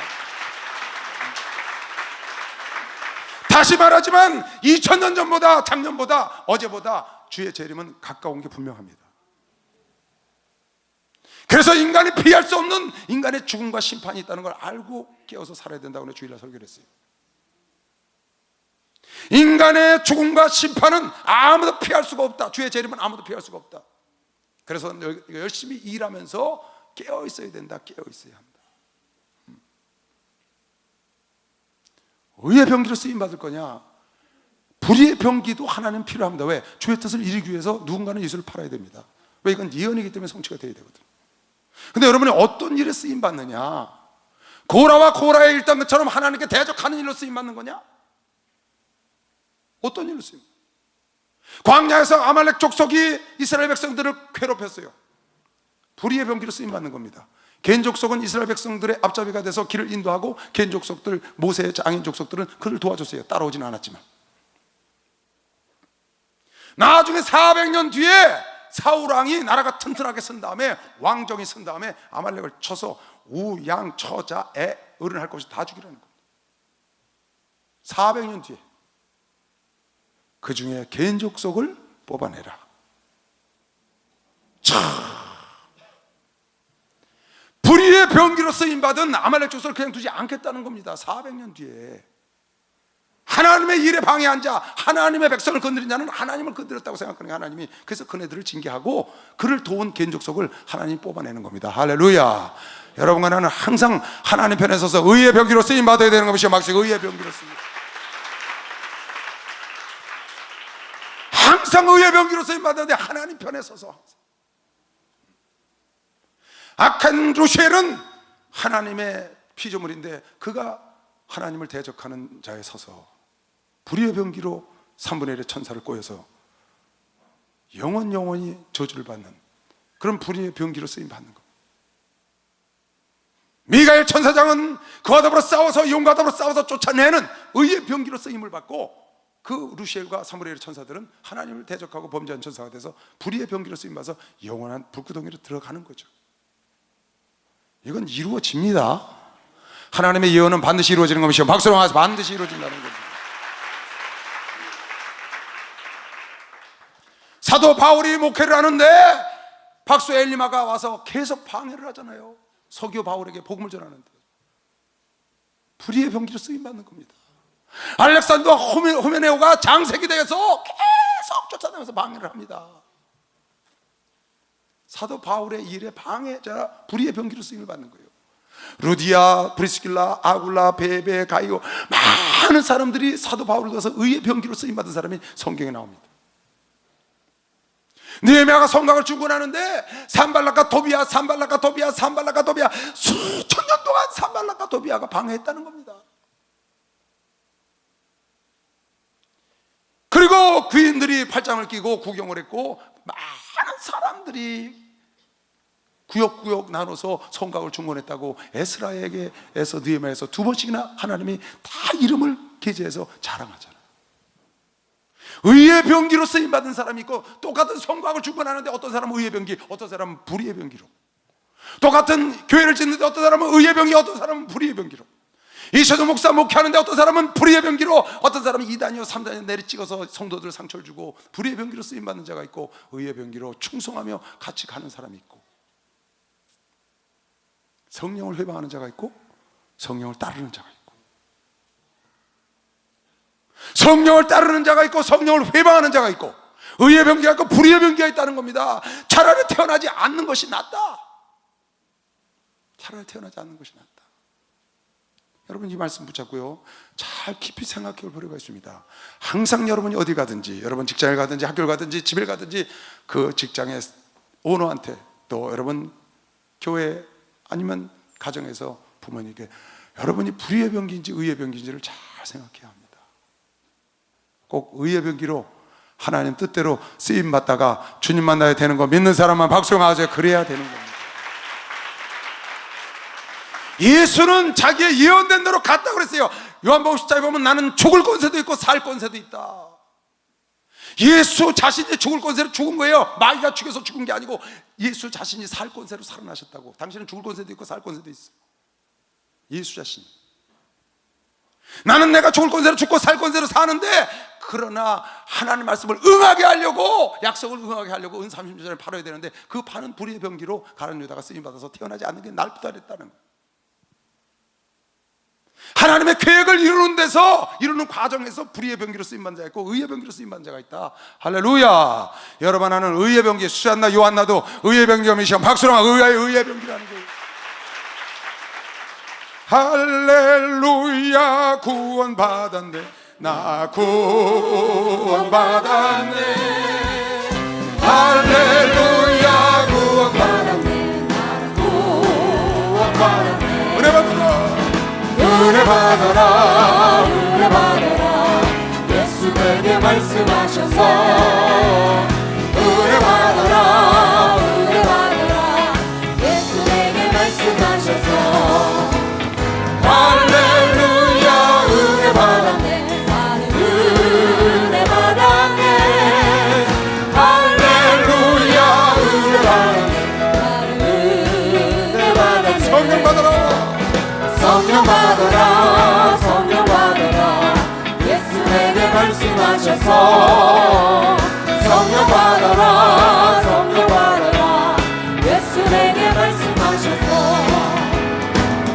다시 말하지만 2000년 전보다 작년보다 어제보다 주의 재림은 가까운 게 분명합니다. 그래서 인간이 피할 수 없는 인간의 죽음과 심판이 있다는 걸 알고 깨어서 살아야 된다고 주일날 설교를 했어요. 인간의 죽음과 심판은 아무도 피할 수가 없다. 주의 재림은 아무도 피할 수가 없다. 그래서 열심히 일하면서 깨어 있어야 된다. 깨어 있어야 합니다. 의의 병기로 쓰임받을 거냐 불의의 병기도 하나님 필요합니다. 왜? 주의 뜻을 이루기 위해서 누군가는 예수를 팔아야 됩니다. 왜? 이건 예언이기 때문에 성취가 돼야 되거든. 근데 여러분이 어떤 일에 쓰임받느냐? 고라와 고라의 일당처럼 하나님께 대적하는 일로 쓰임받는 거냐? 어떤 일로 쓰임? 광야에서 아말렉 족속이 이스라엘 백성들을 괴롭혔어요. 불의의 병기로 쓰임받는 겁니다. 겐 족속은 이스라엘 백성들의 앞잡이가 돼서 길을 인도하고 겐 족속들, 모세의 장인 족속들은 그를 도와줬어요. 따라오지는 않았지만. 나중에 400년 뒤에 사울왕이 나라가 튼튼하게 선 다음에 왕정이 선 다음에 아말렉을 쳐서 우양처자에 어른 할 것 없이 다 죽이라는 겁니다. 400년 뒤에 그 중에 개인 족속을 뽑아내라. 참, 불의의 병기로 쓰임받은 아말렉 족속을 그냥 두지 않겠다는 겁니다. 400년 뒤에 하나님의 일에 방해한 자, 하나님의 백성을 건드린 자는 하나님을 건드렸다고 생각하는 하나님이, 그래서 그네들을 징계하고 그를 도운 개인 족속을 하나님이 뽑아내는 겁니다. 할렐루야. 여러분과 나는 항상 하나님 편에 서서 의의 병기로 쓰임받아야 되는 것이요, 막시 의의 병기로 쓰임. 항상 의의 병기로 쓰임받아야 돼. 하나님 편에 서서. 악한 루시엘은 하나님의 피조물인데 그가 하나님을 대적하는 자에 서서 불의의 병기로 3분의 1의 천사를 꼬여서 영원히 저주를 받는 그런 불의의 병기로 쓰임받는 것. 미가엘 천사장은 그와 더불어 싸워서, 용과 더불어 싸워서 쫓아내는 의의 병기로 쓰임을 받고, 그 루시엘과 3분의 1의 천사들은 하나님을 대적하고 범죄한 천사가 돼서 불의의 병기로 쓰임받아서 영원한 불구덩이로 들어가는 거죠. 이건 이루어집니다. 하나님의 예언은 반드시 이루어지는 것이요, 박수로 하면서 반드시 이루어진다는 겁니다. 사도 바울이 목회를 하는데 박수 엘리마가 와서 계속 방해를 하잖아요. 서기오 바울에게 복음을 전하는데 불의의 병기로 쓰임받는 겁니다. 알렉산더 호메네오가 장색이 되어서 계속 쫓아다니면서 방해를 합니다. 사도 바울의 일에 방해자, 불의의 병기로 쓰임을 받는 거예요. 루디아, 브리스길라, 아굴라, 베베, 가이오, 많은 사람들이 사도 바울을 도와서 의의 병기로 쓰임받은 사람이 성경에 나옵니다. 느헤미야가 성곽을 중건하는데 산발락과 도비야, 산발락과 도비야, 산발락과 도비야, 수천 년 동안 산발락과 도비야가 방해했다는 겁니다. 그리고 귀인들이 팔짱을 끼고 구경을 했고, 많은 사람들이 구역구역 나눠서 성곽을 중건했다고 에스라에게서 느헤미야에서 2번씩이나 하나님이 다 이름을 게재해서 자랑하잖아요. 의의 병기로 쓰임받은 사람이 있고, 똑같은 성곽을 중건하는데 어떤 사람은 의의 병기, 어떤 사람은 불의의 병기로, 똑같은 교회를 짓는데 어떤 사람은 의의 병기, 어떤 사람은 불의의 병기로, 이세조 목사 목회하는데 어떤 사람은 불의의 병기로, 어떤 사람은 2단이요 3단이요 내리 찍어서 성도들 상처를 주고 불의의 병기로 쓰임받는 자가 있고, 의의 병기로 충성하며 같이 가는 사람이 있고, 성령을 회방하는 자가 있고 성령을 따르는 자가 있고, 성령을 따르는 자가 있고 성령을 회방하는 자가 있고, 의의 병기가 있고 불의의 병기가 있다는 겁니다. 차라리 태어나지 않는 것이 낫다. 차라리 태어나지 않는 것이 낫다. 여러분, 이 말씀 붙잡고요, 잘 깊이 생각해 볼 필요가 있습니다. 항상 여러분이 어디 가든지, 여러분 직장에 가든지 학교를 가든지 집에 가든지, 그 직장의 오너한테, 또 여러분 교회 아니면 가정에서 부모님께 여러분이 불의의 병기인지 의의 병기인지를 잘 생각해야 합니다. 꼭 의의 병기로 하나님 뜻대로 쓰임받다가 주님 만나야 되는 거 믿는 사람만 박수하세요. 그래야 되는 겁니다. 예수는 자기의 예언된 대로 갔다 그랬어요. 요한복음 10장에 보면 나는 죽을 권세도 있고 살 권세도 있다. 예수 자신이 죽을 권세로 죽은 거예요. 마귀가 죽여서 죽은 게 아니고 예수 자신이 살 권세로 살아나셨다고. 당신은 죽을 권세도 있고 살 권세도 있어. 예수 자신. 나는 내가 죽을 권세로 죽고 살 권세로 사는데, 그러나 하나님 말씀을 응하게 하려고, 약속을 응하게 하려고 은 30년을 팔아야 되는데, 그 파는 불의의 병기로 가룟 유다가 쓰임받아서 태어나지 않는 게 날부터 했다는 거예요. 하나님의 계획을 이루는 과정에서 불의의 병기로 쓰임받는 자가 있고 의의 병기로 쓰임받는 자가 있다. 할렐루야. 여러분, 하나는 의의 병기, 수잔나 요한나도 의의 병기이시오. 박수로 의의 병기라는 거예요. 할렐루야. 구원받았네. 나 구원받았네. 할렐루야. 구원받았네. 나 구원받았네. 은혜 받으라. 은혜 받아라, 은혜 받아라. 예수 내게 말씀하셔서 은혜 받아라, 은혜 받아라. 예수 내게 말씀하셔서 할렐루야. 은혜 받았네. 나는 은혜 받았네. 할렐루야. 은혜 받았네. 나는 은혜 받았네. 성령 받아라. 성령 받아라. 말씀하셔서 성령 받아라 성령 받아라 예수 내게 말씀하셔서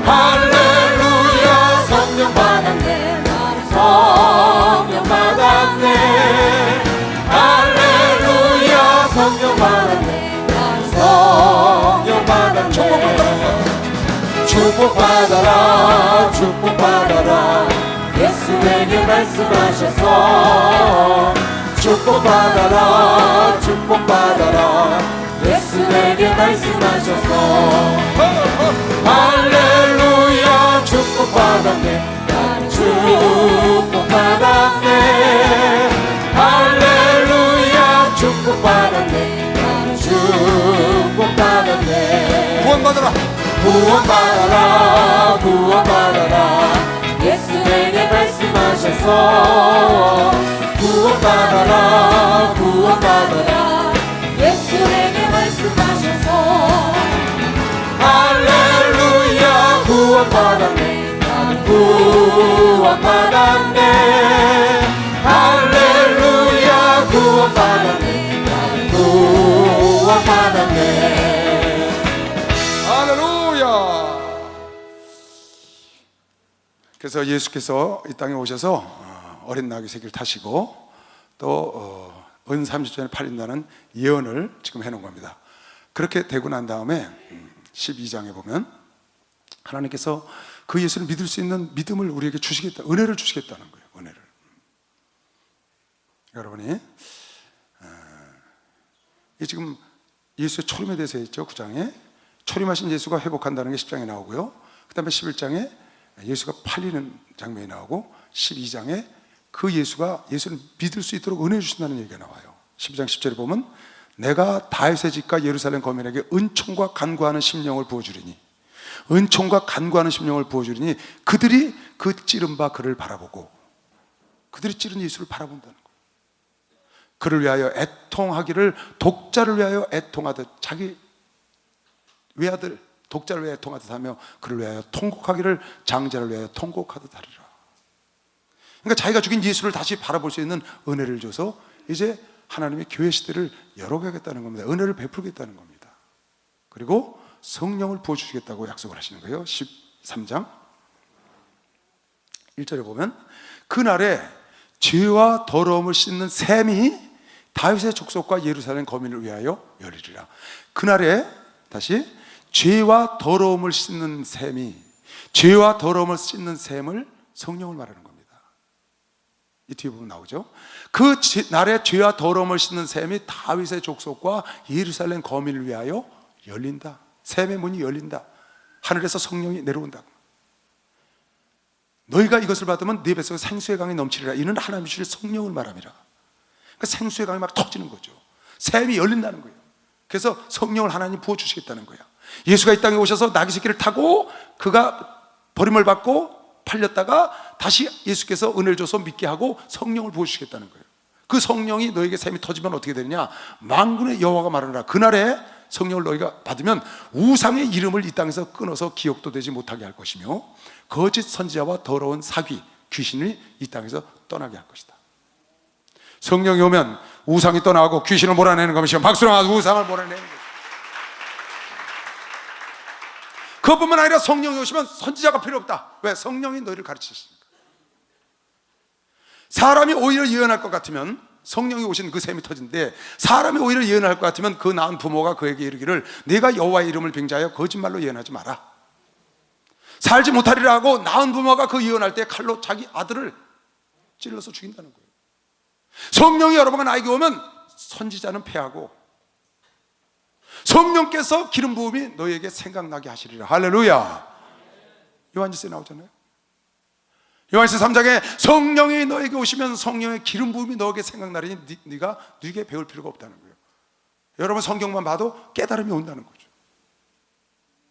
할렐루야 성령 받았네 나는 성령 받았네 할렐루야 성령 받았네 나는 성령 받았네 축복받아라 축복받아라 예수에게 말씀하셔서 축복받아라 축복받아라 예수에게 말씀하셔서 할렐루야 축복받았네 나는 축복받았네 할렐루야 축복받았네 나는 축복받았네 구원받아라 구원받아라 구원받아라 예수에게 말씀하셔서 구원받아라 구원받아라 예수에게 말씀하셔서 할렐루야 구원받았네 나는 구원받았네 할렐루야 구원받았네 나는 구원받았네 할렐루야. 그래서 예수께서 이 땅에 오셔서 어린 나귀 새끼를 타시고 또 은 30전에 팔린다는 예언을 지금 해놓은 겁니다. 그렇게 되고 난 다음에 12장에 보면 하나님께서 그 예수를 믿을 수 있는 믿음을 우리에게 주시겠다, 은혜를 주시겠다는 거예요. 은혜를. 여러분이 이 지금 예수의 초림에 대해서 했죠. 9장에 초림하신 예수가 회복한다는 게 10장에 나오고요. 그 다음에 11장에 예수가 팔리는 장면이 나오고 12장에 그 예수가 예수를 믿을 수 있도록 은혜 주신다는 얘기가 나와요. 12장 10절에 보면 내가 다윗의 집과 예루살렘 거민에게 은총과 간구하는 심령을 부어주리니 은총과 간구하는 심령을 부어주리니 그들이 그 찌른 바 그를 바라보고 그들이 찌른 예수를 바라본다는 거예요. 그를 위하여 애통하기를 독자를 위하여 애통하듯 자기 외아들 독자를 위하여 애통하듯 하며 그를 위하여 통곡하기를 장자를 위하여 통곡하듯 하리라. 그러니까 자기가 죽인 예수를 다시 바라볼 수 있는 은혜를 줘서 이제 하나님의 교회 시대를 열어가겠다는 겁니다. 은혜를 베풀겠다는 겁니다. 그리고 성령을 부어주시겠다고 약속을 하시는 거예요. 13장 1절에 보면 그날에 죄와 더러움을 씻는 샘이 다윗의 족속과 예루살렘 거민을 위하여 열리리라. 그날에 다시 죄와 더러움을 씻는 샘이 죄와 더러움을 씻는 샘을 성령을 말하는 겁니다. 이 뒤에 보면 나오죠. 그 날에 죄와 더러움을 씻는 샘이 다윗의 족속과 예루살렘 거민을 위하여 열린다. 샘의 문이 열린다. 하늘에서 성령이 내려온다. 너희가 이것을 받으면 네 뱃속에 생수의 강이 넘치리라. 이는 하나님이 주실 성령을 말함이라. 그러니까 생수의 강이 막 터지는 거죠. 샘이 열린다는 거예요. 그래서 성령을 하나님 부어주시겠다는 거예요. 예수가 이 땅에 오셔서 나귀 새끼를 타고 그가 버림을 받고 팔렸다가 다시 예수께서 은혜를 줘서 믿게 하고 성령을 부어주시겠다는 거예요. 그 성령이 너에게 샘이 터지면 어떻게 되느냐? 만군의 여호와가 말하노라. 그날에 성령을 너희가 받으면 우상의 이름을 이 땅에서 끊어서 기억도 되지 못하게 할 것이며 거짓 선지자와 더러운 사귀 귀신을 이 땅에서 떠나게 할 것이다. 성령이 오면 우상이 떠나고 귀신을 몰아내는 것이요 박수로 우상을 몰아내는 것이다. 그것뿐만 아니라 성령이 오시면 선지자가 필요 없다. 왜? 성령이 너희를 가르치시니까. 사람이 오히려 예언할 것 같으면 성령이 오신 그 샘이 터진데 사람이 오히려 예언할 것 같으면 그 낳은 부모가 그에게 이르기를 내가 여호와의 이름을 빙자하여 거짓말로 예언하지 마라. 살지 못하리라 하고 낳은 부모가 그 예언할 때 칼로 자기 아들을 찔러서 죽인다는 거예요. 성령이 여러분과 나에게 오면 선지자는 패하고 성령께서 기름 부음이 너희에게 생각나게 하시리라. 할렐루야. 요한일서에 나오잖아요. 요한일서 3장에 성령이 너에게 오시면 성령의 기름 부음이 너에게 생각나리니 네가 네게 배울 필요가 없다는 거예요. 여러분 성경만 봐도 깨달음이 온다는 거죠.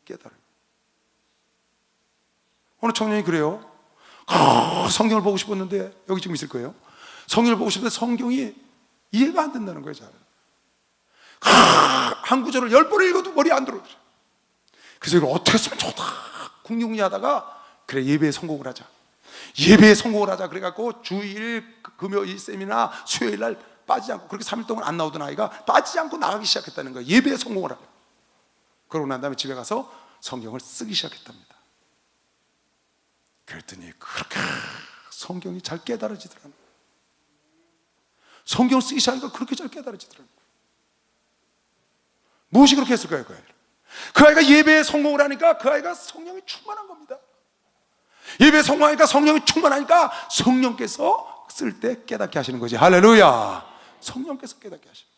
깨달음. 어느 청년이 그래요. 성경을 보고 싶었는데 여기 지금 있을 거예요. 성경을 보고 싶은데 성경이 이해가 안 된다는 거예요. 잘. 한 구절을 10번을 읽어도 머리에 안 들어오죠. 그래서 이걸 어떻게 쓰면 좋다 궁리궁리 하다가 그래 예배에 성공을 하자. 예배에 성공을 하자 그래갖고 주일, 금요일 세미나, 수요일 날 빠지지 않고 그렇게 3일 동안 안 나오던 아이가 빠지지 않고 나가기 시작했다는 거예요. 예배에 성공을 하고. 그러고 난 다음에 집에 가서 성경을 쓰기 시작했답니다. 그랬더니 그렇게 성경이 잘 깨달아지더라는 거예요. 성경을 쓰기 시작하니까 그렇게 잘 깨달아지더라는 거예요. 무엇이 그렇게 했을까요? 그 아이가 예배에 성공을 하니까 그 아이가 성령이 충만한 겁니다. 예배에 성공하니까 성령이 충만하니까 성령께서 쓸 때 깨닫게 하시는 거지. 할렐루야. 성령께서 깨닫게 하시는 거예요.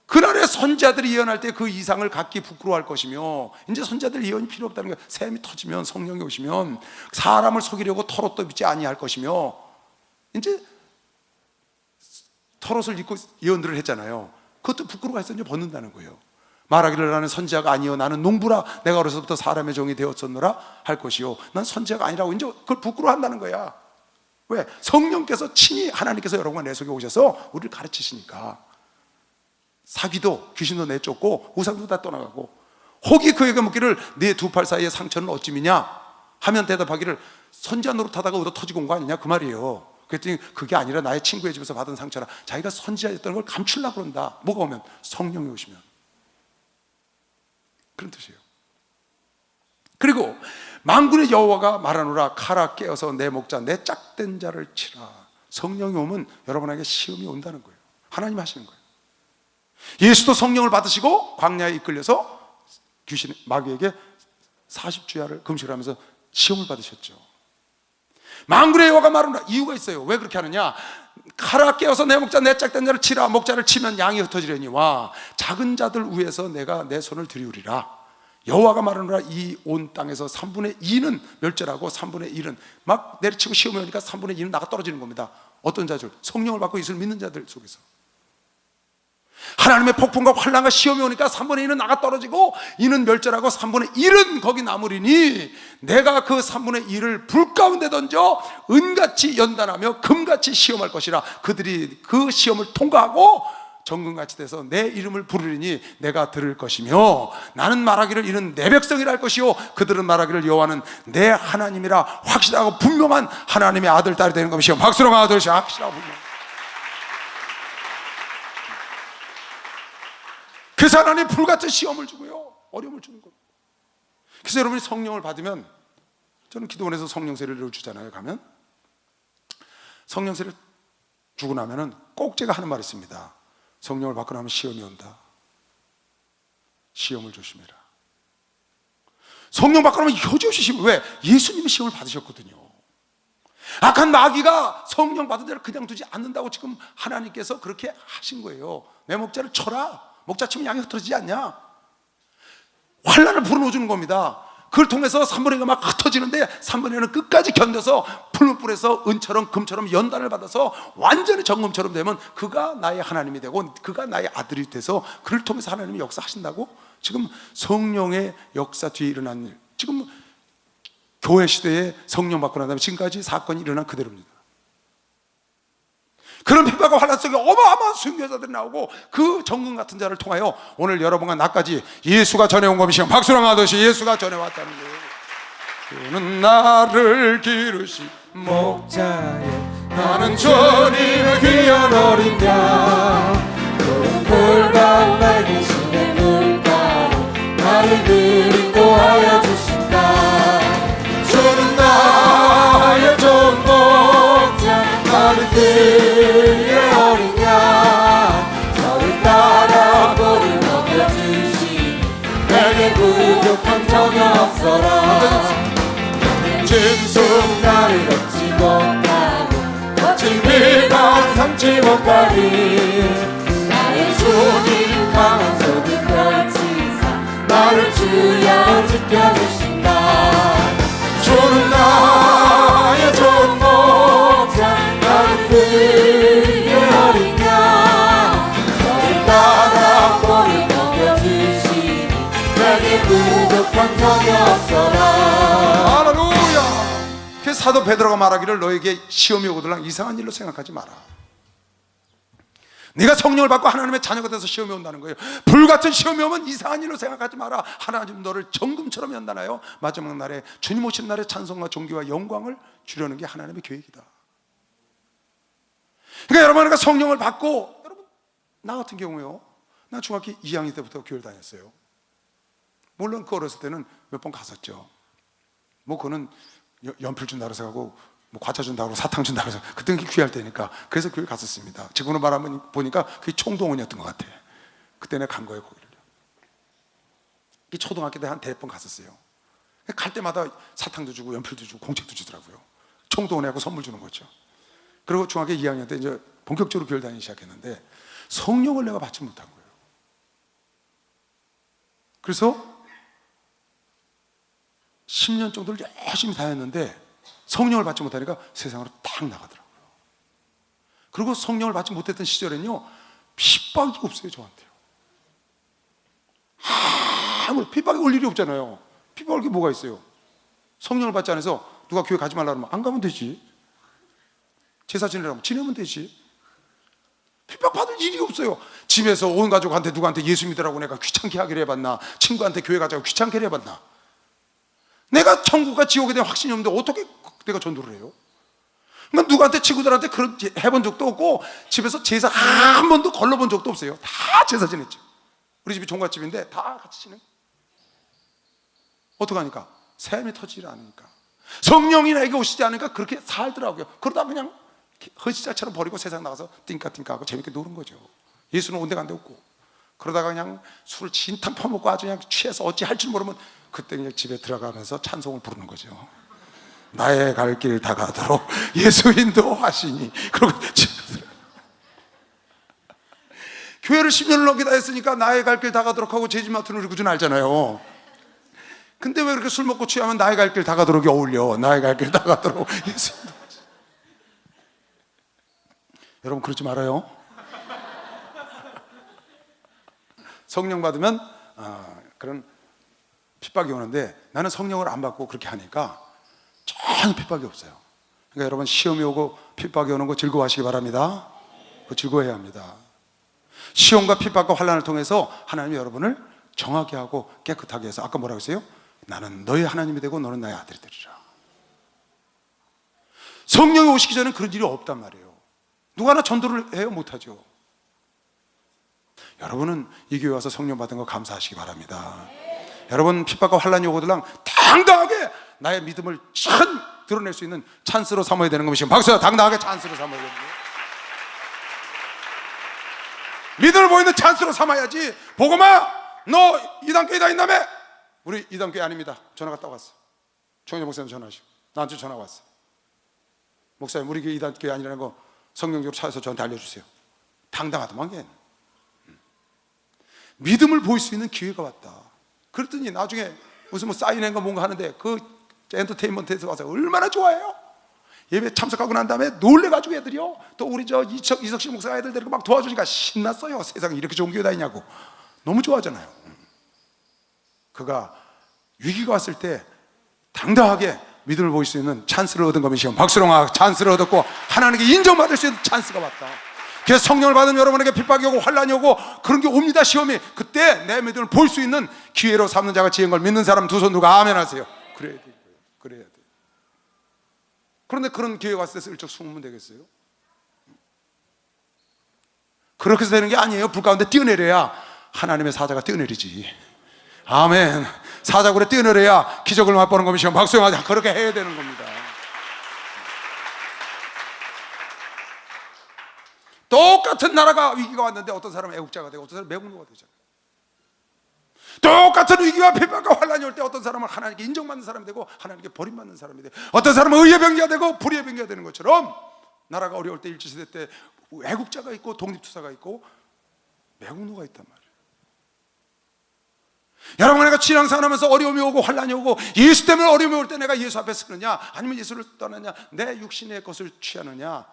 그날의 선지자들이 예언할 때 그 이상을 갖기 부끄러워할 것이며, 이제 선지자들 예언이 필요 없다는 거예요. 샘이 터지면, 성령이 오시면 사람을 속이려고 털옷도 입지 아니할 것이며, 이제 털옷을 입고 예언들을 했잖아요. 그것도 부끄러워해서 이제 벗는다는 거예요. 말하기를 나는 선지자가 아니요 나는 농부라 내가 어려서부터 사람의 종이 되었었노라 할 것이요 난 선지자가 아니라고 이제 그걸 부끄러워한다는 거야. 왜? 성령께서 친히 하나님께서 여러분과 내 속에 오셔서 우리를 가르치시니까. 사귀도 귀신도 내쫓고 우상도 다 떠나가고, 혹이 그에게 묻기를 네 두 팔 사이의 상처는 어찌미냐 하면 대답하기를 선지자 노릇하다가 얻어 터지고 온 거 아니냐 그 말이에요. 그랬더니 그게 아니라 나의 친구의 집에서 받은 상처라. 자기가 선지자였다는 걸 감추려고 그런다. 뭐가 오면? 성령이 오시면. 그런 뜻이에요. 그리고 만군의 여호와가 말하노라 칼아 깨어서 내 목자 내 짝된 자를 치라. 성령이 오면 여러분에게 시험이 온다는 거예요. 하나님 하시는 거예요. 예수도 성령을 받으시고 광야에 이끌려서 귀신 마귀에게 40주야를 금식하면서 시험을 받으셨죠. 만군의 여호와가 말하노라. 이유가 있어요. 왜 그렇게 하느냐? 칼아 깨어서 내 목자 내 짝된 자를 치라. 목자를 치면 양이 흩어지려니와 작은 자들 위에서 내가 내 손을 들이우리라. 여호와가 말하노라. 이 온 땅에서 3분의 2는 멸절하고 3분의 1은 막 내리치고 시험이 오니까 3분의 2는 나가 떨어지는 겁니다. 어떤 자들? 성령을 받고 예수를 믿는 자들 속에서. 하나님의 폭풍과 환난과 시험이 오니까 3분의 2는 나가 떨어지고 이는 멸절하고 3분의 1은 거기 남으리니 내가 그 3분의 1을 불 가운데 던져 은같이 연단하며 금같이 시험할 것이라. 그들이 그 시험을 통과하고 정금같이 돼서 내 이름을 부르리니 내가 들을 것이며 나는 말하기를 이는 내 백성이라 할 것이요 그들은 말하기를 여호와는 내 하나님이라. 확실하고 분명한 하나님의 아들 딸이 되는 것이요. 박수로 가도록 확실하고 분명. 그래서 하나님 불같은 시험을 주고요 어려움을 주는 겁니다. 그래서 여러분이 성령을 받으면, 저는 기도원에서 성령 세례를 주잖아요. 가면 성령 세례를 주고 나면은 꼭 제가 하는 말이 있습니다. 성령을 받고 나면 시험이 온다. 시험을 조심해라. 성령 받고 나면 여지없이 시험. 왜? 예수님이 시험을 받으셨거든요. 악한 마귀가 성령 받은 자를 그냥 두지 않는다고 지금 하나님께서 그렇게 하신 거예요. 내 목자를 쳐라. 목자 치면 양이 흩어지지 않냐? 환난을 불어넣어주는 겁니다. 그걸 통해서 3분의 1가 막 흩어지는데 3분의 1은 끝까지 견뎌서 풀무불에서 은처럼 금처럼 연단을 받아서 완전히 정금처럼 되면 그가 나의 하나님이 되고 그가 나의 아들이 돼서 그를 통해서 하나님이 역사하신다고. 지금 성령의 역사 뒤에 일어난 일, 지금 교회 시대에 성령 받고 난 다음에 지금까지 사건이 일어난 그대로입니다. 그런 핍박과 환난 속에 어마어마한 순교자들이 나오고 그 정금 같은 자를 통하여 오늘 여러분과 나까지 예수가 전해온 것이요 박수랑 하듯이 예수가 전해왔다는 거예요. 주는 나를 기르시 목자여 나는 주님의 귀한 어린 양 푸른 풀가운 맑은 시내 물가로 나를 인도하여 주신다. 주는 나의 좋은 목자 나는 그의 어린 양 저를 따라 꼴을 먹여주시니 내게 부족한 전혀 없어라. 진숙 나를 얻지 못하고 거친 비방 삼지 못하니 나의 주님 강한 속을 펼치사 나를 주여 지켜주신다. 주는 나의 좋은 목자 나는 그의 어린 양 저를 따라 꼴을 먹여주시니 내게 부족한 전혀 없어라. 할렐루야. 그래서 사도 베드로가 말하기를 너에게 시험이 오거든 이상한 일로 생각하지 마라. 네가 성령을 받고 하나님의 자녀가 돼서 시험이 온다는 거예요. 불같은 시험이 오면 이상한 일로 생각하지 마라. 하나님 너를 정금처럼 연단하여 마지막 날에 주님 오신 날에 찬송과 존귀와 영광을 주려는 게 하나님의 계획이다. 그러니까 여러분, 성령을 받고, 여러분, 나 같은 경우요, 나 중학교 2학년 때부터 교회를 다녔어요. 물론 그 어렸을 때는 몇 번 갔었죠. 뭐 그거는 연필 준다고 해서 가고, 뭐 과자 준다고 사탕 준다고 해서, 그때는 귀할 때니까. 그래서 교회 갔었습니다. 지금은 말하면 보니까 그게 총동원이었던 것 같아. 그때 내가 간 거예요, 거기를. 이 초등학교 때 한 대번 갔었어요. 갈 때마다 사탕도 주고 연필도 주고 공책도 주더라고요. 총동원하고 선물 주는 거죠. 그리고 중학교 2학년 때 이제 본격적으로 교회를 다니기 시작했는데 성령을 내가 받지 못한 거예요. 그래서 10년 정도를 열심히 다녔는데 성령을 받지 못하니까 세상으로 딱 나가더라고요. 그리고 성령을 받지 못했던 시절에는요, 핍박이 없어요, 저한테요. 아무 핍박이 올 일이 없잖아요. 핍박할 게 뭐가 있어요? 성령을 받지 않아서 누가 교회 가지 말라 그러면 안 가면 되지. 제사 지내라면 지내면 되지. 핍박받을 일이 없어요. 집에서 온 가족한테 누구한테 예수 믿으라고 내가 귀찮게 하기를 해봤나? 친구한테 교회 가자고 귀찮게 해봤나? 내가 천국과 지옥에 대한 확신이 없는데 어떻게 내가 전도를 해요? 그러니까 누구한테, 친구들한테 그런 해본 적도 없고 집에서 제사 한 번도 걸러본 적도 없어요. 다 제사 지냈죠. 우리 집이 종갓집인데 다 같이 지내. 어떡하니까? 샘이 터지지 않으니까, 성령이 나에게 오시지 않으니까 그렇게 살더라고요. 그러다 그냥 허지자처럼 버리고 세상 나가서 띵까띵까하고 재밌게 노는 거죠. 예수는 온데간데 없고. 그러다가 그냥 술을 진탕 퍼먹고 아주 그냥 취해서 어찌 할 줄 모르면 그때 그냥 집에 들어가면서 찬송을 부르는 거죠. 나의 갈 길 다가도록 예수 인도하시니. 그러고 교회를 10년을 넘게 했으니까 나의 갈 길 다가도록 하고 제 집 맡은 우리 구준 알잖아요. 근데 왜 그렇게 술 먹고 취하면 나의 갈 길 다가도록이 어울려? 나의 갈 길 다가도록 예수 인도하시니. 여러분, 그러지 말아요. 성령 받으면 그런 핍박이 오는데 나는 성령을 안 받고 그렇게 하니까 전혀 핍박이 없어요. 그러니까 여러분, 시험이 오고 핍박이 오는 거 즐거워하시기 바랍니다. 그거 즐거워해야 합니다. 시험과 핍박과 환난을 통해서 하나님이 여러분을 정하게 하고 깨끗하게 해서, 아까 뭐라고 했어요? 나는 너의 하나님이 되고 너는 나의 아들이 되리라. 성령이 오시기 전에는 그런 일이 없단 말이에요. 누가 하나 전도를 해요? 못하죠. 여러분은 이 교회 와서 성령 받은 거 감사하시기 바랍니다. 여러분, 핍박과 환난이 오고들랑 당당하게 나의 믿음을 드러낼 수 있는 찬스로 삼아야 되는 것이고, 박수. 당당하게 찬스로 삼아야 됩니다. 믿음을 보이는 찬스로 삼아야지. 보고마, 너 이단교회 다닌다며? 우리 이단교회 아닙니다. 전화가 딱 왔어. 총회 목사님 전화하시고 나한테 전화가 왔어. 목사님, 우리 교회 이단교회 아니라는 거 성경적으로 찾아서 저한테 알려주세요. 당당하더만 걔. 믿음을 보일 수 있는 기회가 왔다. 그랬더니 나중에 무슨 뭐 사인회인가 뭔가 하는데 그 엔터테인먼트에서 와서 얼마나 좋아해요. 예배 참석하고 난 다음에 놀래가지고 애들이요, 또 우리 저 이석식 목사 애들 데리고 막 도와주니까 신났어요. 세상에 이렇게 좋은 교회 다니냐고. 너무 좋아하잖아요. 그가 위기가 왔을 때 당당하게 믿음을 보일 수 있는 찬스를 얻은 것이요, 박수롱아, 찬스를 얻었고 하나님께 인정받을 수 있는 찬스가 왔다. 그래서 성령을 받은 여러분에게 핍박이 오고 환난이 오고 그런 게 옵니다. 시험이. 그때 내 믿음을 볼 수 있는 기회로 삼는 자가 지은 걸 믿는 사람 두 손 누가 아멘 하세요. 그래야 돼요. 그래야 돼요. 그런데 그런 기회가 왔을 때 슬쩍 숨으면 되겠어요? 그렇게 해서 되는 게 아니에요. 불 가운데 뛰어내려야 하나님의 사자가 뛰어내리지. 아멘. 사자굴에 뛰어내려야 기적을 맛보는 것이요, 박수영하자. 그렇게 해야 되는 겁니다. 똑같은 나라가 위기가 왔는데 어떤 사람은 애국자가 되고 어떤 사람은 매국노가 되잖아요. 똑같은 위기와 핍박과 환난이 올 때 어떤 사람은 하나님께 인정받는 사람이 되고 하나님께 버림받는 사람이 되고 어떤 사람은 의의 병기가 되고 불의의 병기가 되는 것처럼, 나라가 어려울 때 일제시대 때 애국자가 있고 독립투사가 있고 매국노가 있단 말이에요. 여러분, 내가 신앙생활하면서 어려움이 오고 환난이 오고 예수 때문에 어려움이 올 때 내가 예수 앞에 서느냐, 아니면 예수를 떠나냐, 내 육신의 것을 취하느냐,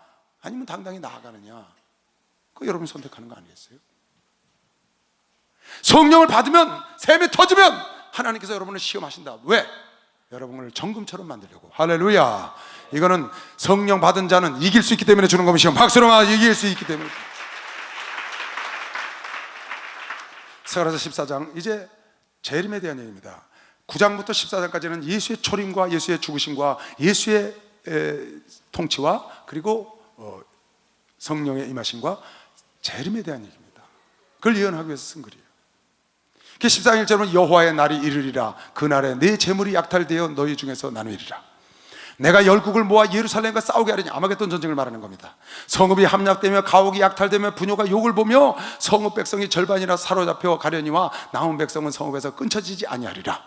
아니면 당당히 나아가느냐, 그거 여러분이 선택하는 거 아니겠어요? 성령을 받으면, 샘이 터지면 하나님께서 여러분을 시험하신다. 왜? 여러분을 정금처럼 만들려고. 할렐루야. 이거는 성령 받은 자는 이길 수 있기 때문에 주는 것이요, 박수롱아, 이길 수 있기 때문에. 스가랴서 14장, 이제 재림에 대한 얘기입니다. 9장부터 14장까지는 예수의 초림과 예수의 죽으심과 예수의 통치와 그리고 성령의 임하심과 재림에 대한 얘기입니다. 그걸 예언하기 위해서 쓴 글이에요. 14일절은 여호와의 날이 이르리라. 그날에 내 재물이 약탈되어 너희 중에서 나누리라. 내가 열국을 모아 예루살렘과 싸우게 하리니, 아마겟돈 전쟁을 말하는 겁니다. 성읍이 함락되며 가옥이 약탈되며 부녀가 욕을 보며 성읍 백성이 절반이나 사로잡혀 가려니와 남은 백성은 성읍에서 끊쳐지지 아니하리라.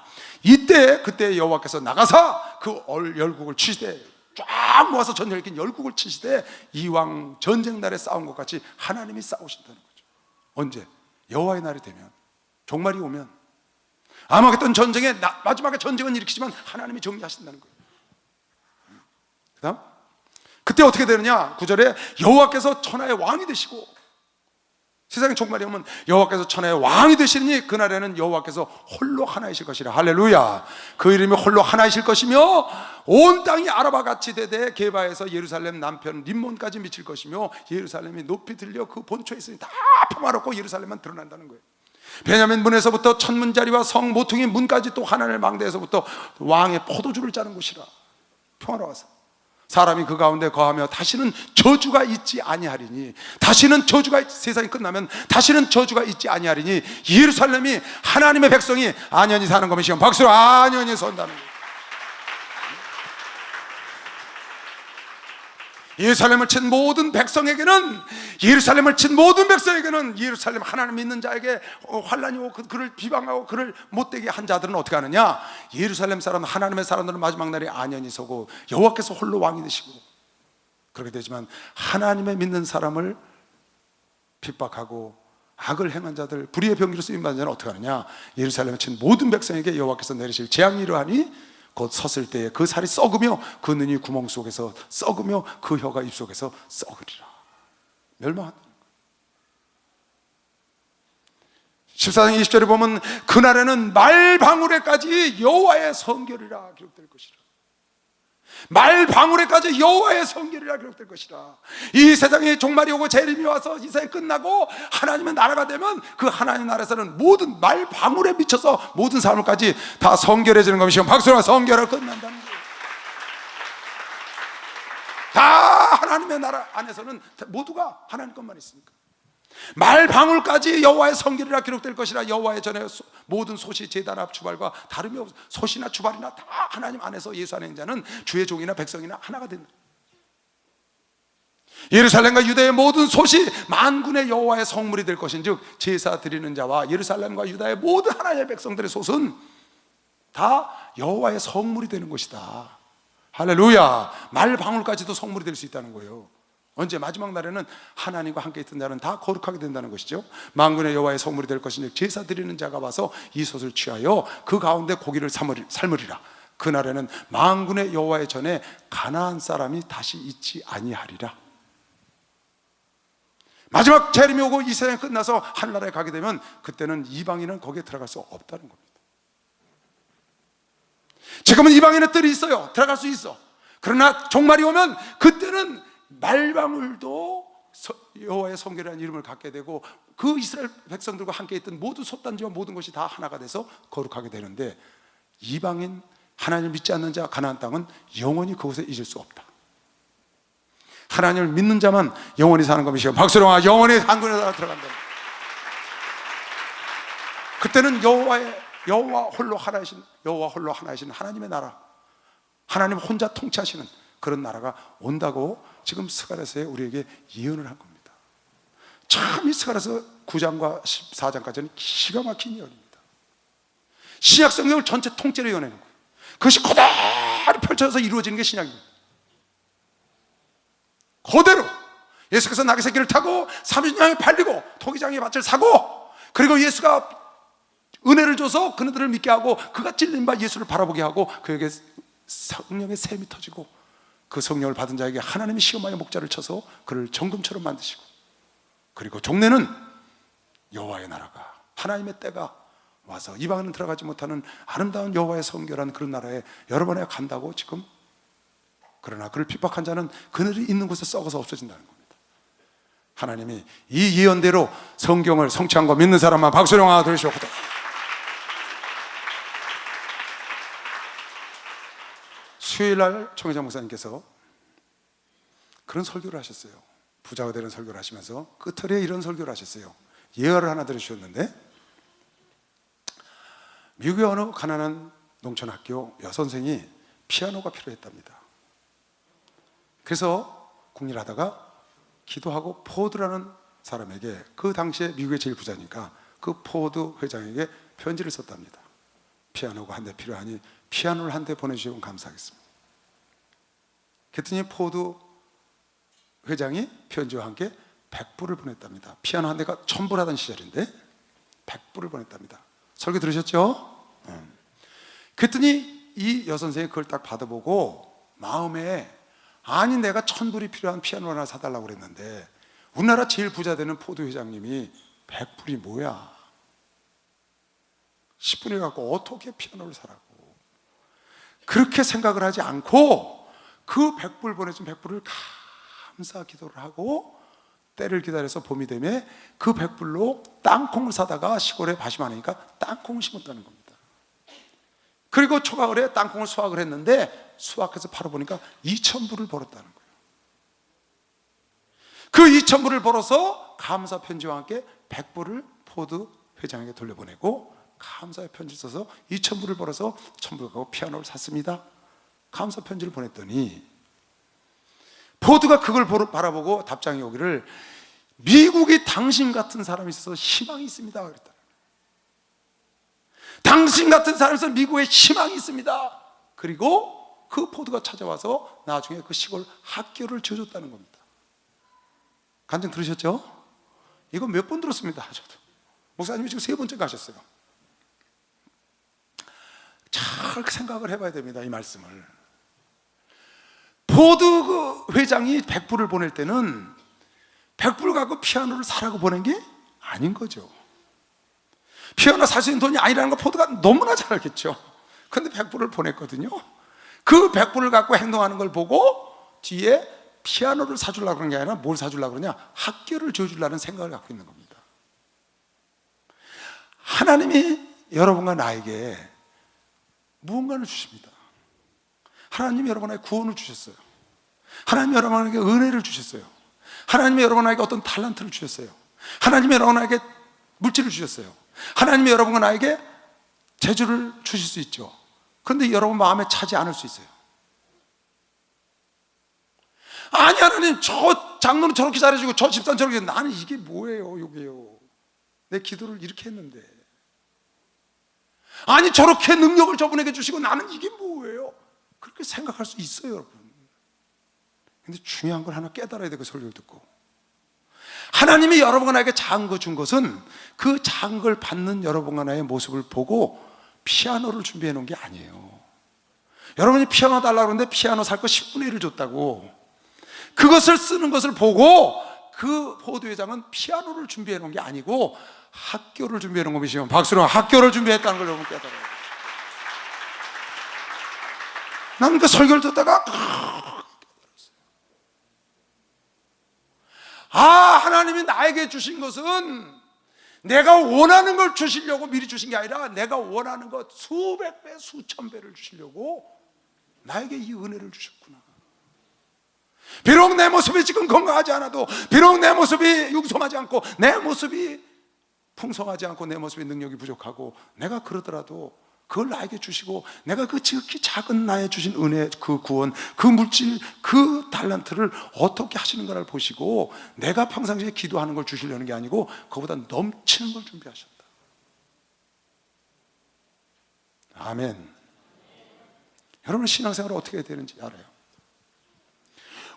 그때 여호와께서 나가사 그 열국을 치시되, 쫙 모아서 전쟁을 일으킨 열국을 치시되 이왕 전쟁 날에 싸운 것 같이 하나님이 싸우신다는 거죠. 언제? 여호와의 날이 되면, 종말이 오면, 아마겟돈 전쟁에 마지막에 전쟁은 일으키지만 하나님이 정리하신다는 거예요. 그 다음 그때 어떻게 되느냐? 9절에 여호와께서 천하의 왕이 되시고, 세상의 종말이 오면 여호와께서 천하의 왕이 되시니 그날에는 여호와께서 홀로 하나이실 것이라. 할렐루야. 그 이름이 홀로 하나이실 것이며 온 땅이 아라바 같이 되되 게바에서 예루살렘 남편 림몬까지 미칠 것이며 예루살렘이 높이 들려 그 본초에 있으니 다 평화롭고 예루살렘만 드러난다는 거예요. 베냐민 문에서부터 천문자리와 성 모퉁이 문까지 또 하나님의 망대에서부터 왕의 포도주를 짜는 곳이라. 평화로워서 사람이 그 가운데 거하며 다시는 저주가 있지 아니하리니, 다시는 저주가, 세상이 끝나면 다시는 저주가 있지 아니하리니 예루살렘이 하나님의 백성이 안연히 사는 것이면 박수로 안연히 선다는 거예요. 예루살렘을 친 모든 백성에게는, 예루살렘을 친 모든 백성에게는, 예루살렘 하나님 믿는 자에게 환난이 오고 그를 비방하고 그를 못되게 한 자들은 어떻게 하느냐? 예루살렘 사람, 하나님의 사람들은 마지막 날에 안연히 서고 여호와께서 홀로 왕이 되시고 그렇게 되지만, 하나님의 믿는 사람을 핍박하고 악을 행한 자들, 불의의 병기로 쓰임받은 자는 어떻게 하느냐? 예루살렘을 친 모든 백성에게 여호와께서 내리실 재앙이 이러하니 곧 섰을 때에 그 살이 썩으며 그 눈이 구멍 속에서 썩으며 그 혀가 입 속에서 썩으리라. 멸망한다. 14장 20절에 보면 그날에는 말방울에까지 여호와의 성결이라 기록될 것이라. 말방울에까지 여호와의 성결이라 기록될 것이라. 이 세상에 종말이 오고 재림이 와서 이 세상이 끝나고 하나님의 나라가 되면 그 하나님의 나라에서는 모든 말방울에 미쳐서 모든 사람까지 다 성결해지는 것이요, 박수로 성결을 끝난다는 거예요. 다 하나님의 나라 안에서는 모두가 하나님 것만 있으니까. 말방울까지 여호와의 성결이라 기록될 것이라. 여호와의 전에 모든 솥이 제단 앞 주발과 다름이 없어. 솥이나 주발이나 다 하나님 안에서 예수 안에 있는 자는 주의 종이나 백성이나 하나가 된다. 예루살렘과 유다의 모든 솥이 만군의 여호와의 성물이 될 것인즉 제사 드리는 자와 예루살렘과 유다의 모든 하나님의 백성들의 솥은 다 여호와의 성물이 되는 것이다. 할렐루야. 말방울까지도 성물이 될 수 있다는 거예요. 언제? 마지막 날에는 하나님과 함께 있던 자는 다 거룩하게 된다는 것이죠. 만군의 여호와의 성물이 될 것이니 제사 드리는 자가 와서 이 솥을 취하여 그 가운데 고기를 삶으리라. 그날에는 만군의 여호와의 전에 가나안 사람이 다시 있지 아니하리라. 마지막 재림이 오고 이 세상이 끝나서 하늘나라에 가게 되면 그때는 이방인은 거기에 들어갈 수 없다는 겁니다. 지금은 이방인의 뜰이 있어요. 들어갈 수 있어. 그러나 종말이 오면 그때는 말방울도 여호와의 성결이라는 이름을 갖게 되고 그 이스라엘 백성들과 함께 있던 모든 솥단지와 모든 것이 다 하나가 돼서 거룩하게 되는데, 이방인 하나님을 믿지 않는 자 가나안 땅은 영원히 그곳에 잊을 수 없다. 하나님을 믿는 자만 영원히 사는 것이요, 박수로 영원히 한군에 들어간다. 그때는 여호와 홀로 하나이신 하나님의 나라, 하나님 혼자 통치하시는 그런 나라가 온다고 지금 스가랴서에 우리에게 예언을 한 겁니다. 참 이 스가랴서 9장과 14장까지는 기가 막힌 예언입니다. 신약 성경을 전체 통째로 예언하는 거예요. 그것이 그대로 펼쳐져서 이루어지는 게 신약입니다. 그대로 예수께서 나귀 새끼를 타고 30년에 팔리고 토기장의 밭을 사고, 그리고 예수가 은혜를 줘서 그들을 믿게 하고 그가 찔린 바 예수를 바라보게 하고 그에게 성령의 샘이 터지고 그 성령을 받은 자에게 하나님이 시험하여 목자를 쳐서 그를 정금처럼 만드시고, 그리고 종래는 여호와의 나라가, 하나님의 때가 와서 이방인은 들어가지 못하는 아름다운 여호와의 성결한 그런 나라에 여러 번에 간다고 지금. 그러나 그를 핍박한 자는 그들이 있는 곳에 썩어서 없어진다는 겁니다. 하나님이 이 예언대로 성경을 성취한 거 믿는 사람만 박수로 하나 들으시옵소서. 수요일날 총회장 목사님께서 그런 설교를 하셨어요. 부자가 되는 설교를 하시면서 끝털에 이런 설교를 하셨어요. 예화를 하나 들으셨는데, 미국의 어느 가난한 농촌 학교 여선생이 피아노가 필요했답니다. 그래서 국리하다가 기도하고 포드라는 사람에게, 그 당시에 미국의 제일 부자니까 그 포드 회장에게 편지를 썼답니다. 피아노가 한 대 필요하니 피아노를 한 대 보내주시면 감사하겠습니다. 그랬더니 포드 회장이 편지와 함께 100불을 보냈답니다. 피아노 한 대가 1000불 하던 시절인데 100불을 보냈답니다. 설교 들으셨죠? 그랬더니 이 여선생이 그걸 딱 받아보고 마음에, 아니 내가 1000불이 필요한 피아노 하나 사달라고 그랬는데 우리나라 제일 부자 되는 포드 회장님이 100불이 뭐야, 10분에 갖고 어떻게 피아노를 사라고, 그렇게 생각을 하지 않고 그 100불 보내준 100불을 감사 기도를 하고 때를 기다려서 봄이 되면 그 100불로 땅콩을 사다가 시골에 밭이 많으니까 땅콩을 심었다는 겁니다. 그리고 초가을에 땅콩을 수확을 했는데 수확해서 팔아보니까 2000불을 벌었다는 거예요. 그 2000불을 벌어서 감사 편지와 함께 100불을 포드 회장에게 돌려보내고 감사의 편지를 써서 2000불을 벌어서 1000불 갖고 피아노를 샀습니다. 감사 편지를 보냈더니 포드가 그걸 바라보고 답장이 오기를, 미국이 당신 같은 사람이 있어서 희망이 있습니다 그랬다. 당신 같은 사람이 있어서 미국에 희망이 있습니다. 그리고 그 포드가 찾아와서 나중에 그 시골 학교를 지어줬다는 겁니다. 간증 들으셨죠? 이거 몇 번 들었습니다. 저도 목사님이 지금 3번째 가셨어요. 잘 생각을 해봐야 됩니다, 이 말씀을. 포드 그 회장이 100불을 보낼 때는 100불 갖고 피아노를 사라고 보낸 게 아닌 거죠. 피아노 살 수 있는 돈이 아니라는 거 포드가 너무나 잘 알겠죠. 그런데 100불을 보냈거든요. 그 100불을 갖고 행동하는 걸 보고 뒤에 피아노를 사주려고 그런 게 아니라 뭘 사주려고 그러냐, 학교를 지어주려는 생각을 갖고 있는 겁니다. 하나님이 여러분과 나에게 무언가를 주십니다. 하나님이 여러분에게 구원을 주셨어요. 하나님이 여러분에게 은혜를 주셨어요. 하나님이 여러분에게 어떤 탤런트를 주셨어요. 하나님이 여러분에게 물질을 주셨어요. 하나님이 여러분과 나에게 재주를 주실 수 있죠. 그런데 여러분 마음에 차지 않을 수 있어요. 아니 하나님, 저 장로는 저렇게 잘해주고 저 집사는 저렇게, 나는 이게 뭐예요, 이게요. 내 기도를 이렇게 했는데. 아니 저렇게 능력을 저분에게 주시고 나는 이게 뭐예요. 그렇게 생각할 수 있어요, 여러분. 근데 중요한 걸 하나 깨달아야 돼. 그 설교를 듣고 하나님이 여러분과 나에게 작은 거 준 것은 그 작은 걸 받는 여러분과 나의 모습을 보고 피아노를 준비해 놓은 게 아니에요. 여러분이 피아노 달라고 그러는데 피아노 살 거 10분의 1을 줬다고, 그것을 쓰는 것을 보고 그 포드 회장은 피아노를 준비해 놓은 게 아니고 학교를 준비해 놓은 것이면 박수로 학교를 준비했다는 걸 여러분 깨달아요. 나는 그 설교를 듣다가 하나님이 나에게 주신 것은 내가 원하는 걸 주시려고 미리 주신 게 아니라 내가 원하는 것 수백 배, 수천 배를 주시려고 나에게 이 은혜를 주셨구나. 비록 내 모습이 지금 건강하지 않아도, 비록 내 모습이 융성하지 않고, 내 모습이 풍성하지 않고, 내 모습의 능력이 부족하고, 내가 그러더라도 그걸 나에게 주시고, 내가 그 지극히 작은 나에 주신 은혜, 그 구원, 그 물질, 그 탤런트를 어떻게 하시는가를 보시고 내가 평상시에 기도하는 걸 주시려는 게 아니고 그보다 넘치는 걸 준비하셨다. 아멘. 여러분 신앙생활을 어떻게 해야 되는지 알아요?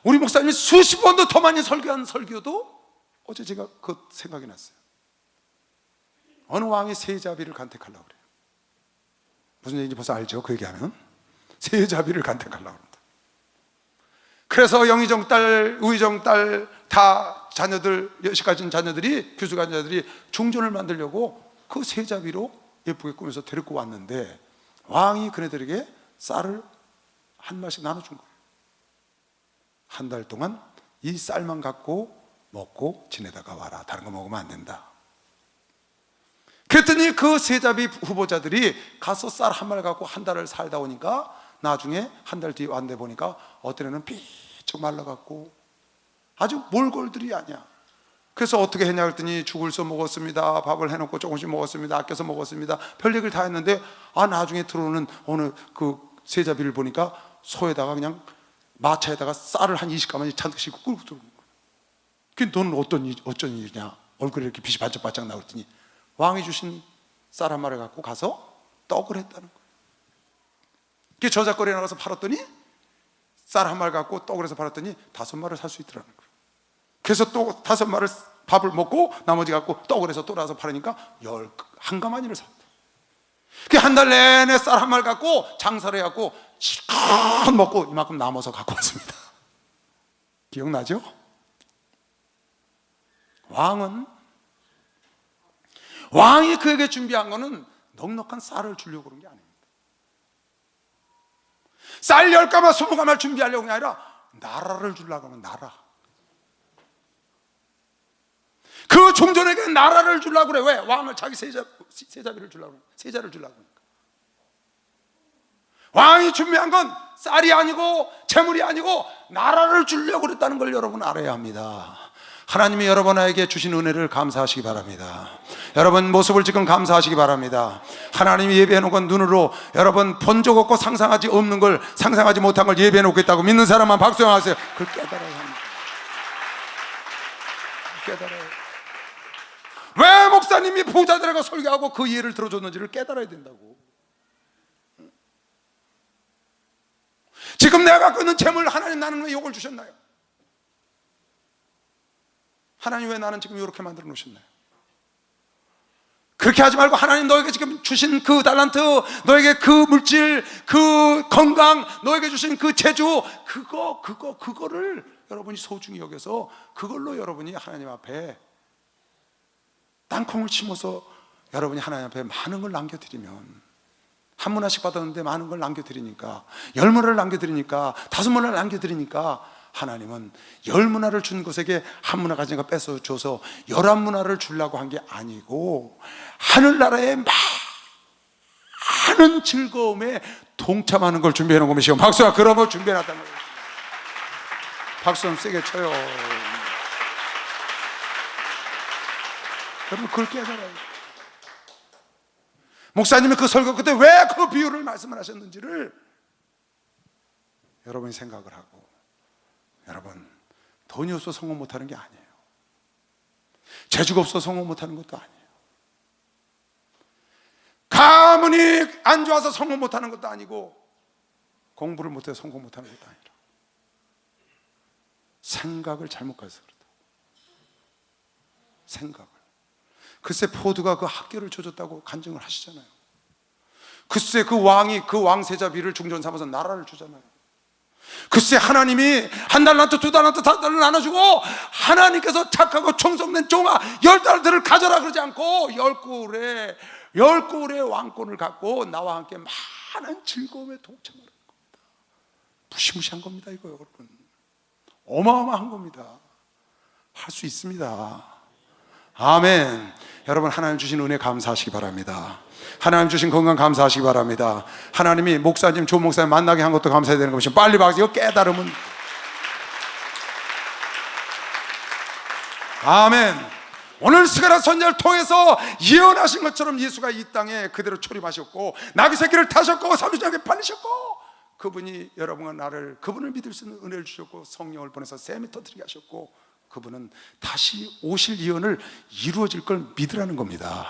우리 목사님이 수십 번도 더 많이 설교한 설교도 어제 제가 그 생각이 났어요. 어느 왕이 세자비를 간택하려고 그래요. 무슨 얘기인지 벌써 알죠? 그 얘기하면 세자비를 간택하려고 합니다. 그래서 영의정 딸, 우의정 딸 다 자녀들, 여시까지 자녀들이, 규수가 자녀들이 중전을 만들려고 그 세자비로 예쁘게 꾸며서 데리고 왔는데 왕이 그네들에게 쌀을 한 마씩 나눠준 거예요. 한 달 동안 이 쌀만 갖고 먹고 지내다가 와라. 다른 거 먹으면 안 된다. 그랬더니 그 세자비 후보자들이 가서 쌀 한 마리 갖고 한 달을 살다 오니까 나중에 한 달 뒤에 왔는데 보니까 어떤 애는 삐쩍 말라갖고 아주 몰골들이 아니야. 그래서 어떻게 했냐 그랬더니 죽을 써 먹었습니다. 밥을 해놓고 조금씩 먹었습니다. 아껴서 먹었습니다. 별 얘기를 다 했는데 나중에 들어오는 어느 그 세자비를 보니까 소에다가 그냥 마차에다가 쌀을 한 20가마니 잔뜩 싣고 끌고 들어오는 거야. 그게 너는 어쩐 일이냐? 얼굴에 이렇게 빛이 반짝반짝 나왔더니 왕이 주신 쌀 한 마리 갖고 가서 떡을 했다는 거예요. 그 저작거리에 나가서 팔았더니 쌀 한 마리 갖고 떡을 해서 팔았더니 5마리를 살 수 있더라는 거예요. 그래서 또 5마리 밥을 먹고 나머지 갖고 떡을 해서 또 나서 팔으니까 11가마니를 샀대. 그 한 달 내내 쌀 한 마리 갖고 장사를 해갖고 실컷 먹고 이만큼 남아서 갖고 왔습니다. 기억나죠? 왕이 그에게 준비한 거는 넉넉한 쌀을 주려고 그런 게 아닙니다. 쌀 10가마 20가마를 준비하려고 게 아니라 나라를 주려고 하면 나라. 그 종전에게 나라를 주려고 그래. 왜? 왕을 자기 세자비를 주려고 그래. 세자를 주려고 그러니까. 왕이 준비한 건 쌀이 아니고 재물이 아니고 나라를 주려고 그랬다는 걸 여러분 알아야 합니다. 하나님이 여러분에게 주신 은혜를 감사하시기 바랍니다. 여러분 모습을 지금 감사하시기 바랍니다. 하나님이 예배해 놓은 건 눈으로 여러분 본 적 없고 상상하지 없는 걸, 상상하지 못한 걸 예배해 놓겠다고 믿는 사람만 박수하세요. 그걸 깨달아야 합니다. 깨달아요. 왜 목사님이 부자들에게 설교하고 그 이해를 들어줬는지를 깨달아야 된다고. 지금 내가 갖고 있는 재물 하나님 나는 왜 이걸 주셨나요? 하나님 왜 나는 지금 이렇게 만들어 놓으셨나요? 그렇게 하지 말고 하나님 너에게 지금 주신 그 달란트, 너에게 그 물질, 그 건강, 너에게 주신 그 재주, 그거를 여러분이 소중히 여겨서 그걸로 여러분이 하나님 앞에 땅콩을 심어서 여러분이 하나님 앞에 많은 걸 남겨드리면, 한 문화씩 받았는데 많은 걸 남겨드리니까, 10문화를 남겨드리니까, 5문화를 남겨드리니까 하나님은 10문화를 준 것에게 한 문화 가진 거 뺏어줘서 11문화를 주려고 한 게 아니고 하늘나라의 많은 즐거움에 동참하는 걸 준비해 놓은 것이요. 박수가 그런 걸 준비해 놨다는 거예요. 박수 좀 세게 쳐요. 여러분 그걸 깨달아요. 목사님이 그 설교 그때 왜 그 비유를 말씀을 하셨는지를 여러분이 생각을 하고, 여러분 돈이 없어서 성공 못하는 게 아니에요. 재주가 없어서 성공 못하는 것도 아니에요. 가문이 안 좋아서 성공 못하는 것도 아니고, 공부를 못해서 성공 못하는 것도 아니라 생각을 잘못 가져서 그렇다. 생각을. 글쎄 포드가 그 학교를 줘줬다고 간증을 하시잖아요. 글쎄 그 왕이 그 왕세자비를 중전 삼아서 나라를 주잖아요. 글쎄 하나님이 한 달란트, 2달란트, 5달란트 나눠주고 하나님께서 착하고 충성된 종아 10달란트를 가져라 그러지 않고 10꿀의 왕권을 갖고 나와 함께 많은 즐거움에 동참하는 겁니다. 무시무시한 겁니다 이거 여러분. 어마어마한 겁니다. 할 수 있습니다. 아멘. 여러분 하나님 주신 은혜 감사하시기 바랍니다. 하나님 주신 건강 감사하시기 바랍니다. 하나님이 목사님, 조 목사님 만나게 한 것도 감사해야 되는 것이 빨리 박수. 이거 깨달으면 아멘. 오늘 스가랴 선지자를 통해서 예언하신 것처럼 예수가 이 땅에 그대로 초림하셨고 나귀 새끼를 타셨고 30장에 팔리셨고, 그분이 여러분과 나를, 그분을 믿을 수 있는 은혜를 주셨고 성령을 보내서 샘이 터뜨리게 하셨고, 그분은 다시 오실 예언을 이루어질 걸 믿으라는 겁니다.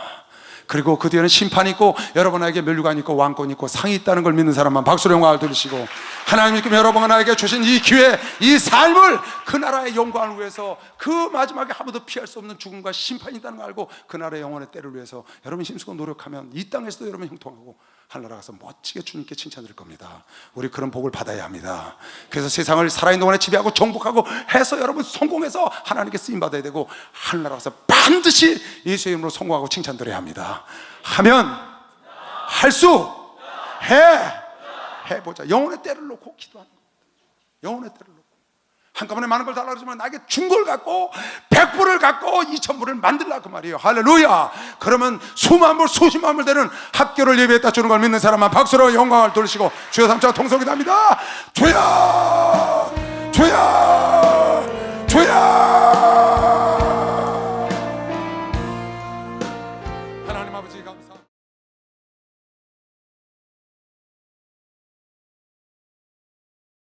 그리고 그 뒤에는 심판이 있고 여러분에게 면류관이 있고 왕권이 있고 상이 있다는 걸 믿는 사람만 박수로 영광을 돌리시고, 하나님께서 여러분에게 주신 이 기회, 이 삶을 그 나라의 영광을 위해서, 그 마지막에 한 번도 피할 수 없는 죽음과 심판이 있다는 걸 알고 그 나라의 영원의 때를 위해서 여러분이 힘쓰고 노력하면 이 땅에서도 여러분 형통하고 하늘나라 가서 멋지게 주님께 칭찬드릴 겁니다. 우리 그런 복을 받아야 합니다. 그래서 세상을 살아있는 동안에 지배하고 정복하고 해서 여러분 성공해서 하나님께 쓰임받아야 되고, 하늘나라 가서 반드시 예수의 이름으로 성공하고 칭찬드려야 합니다. 하면 할 수 해보자. 영혼의 때를 놓고 기도하는 겁니다. 영혼의 때를 놓고 한꺼번에 많은 걸 달라고 그러지만 나에게 준 걸 갖고 100불을 갖고 2000불을 만들라고 말이에요. 할렐루야. 그러면 수만 불 수십만 불 되는 학교를 예배했다 주는 걸 믿는 사람만 박수로 영광을 돌리시고 주여 삼자가 통성이 답니다. 주여 주여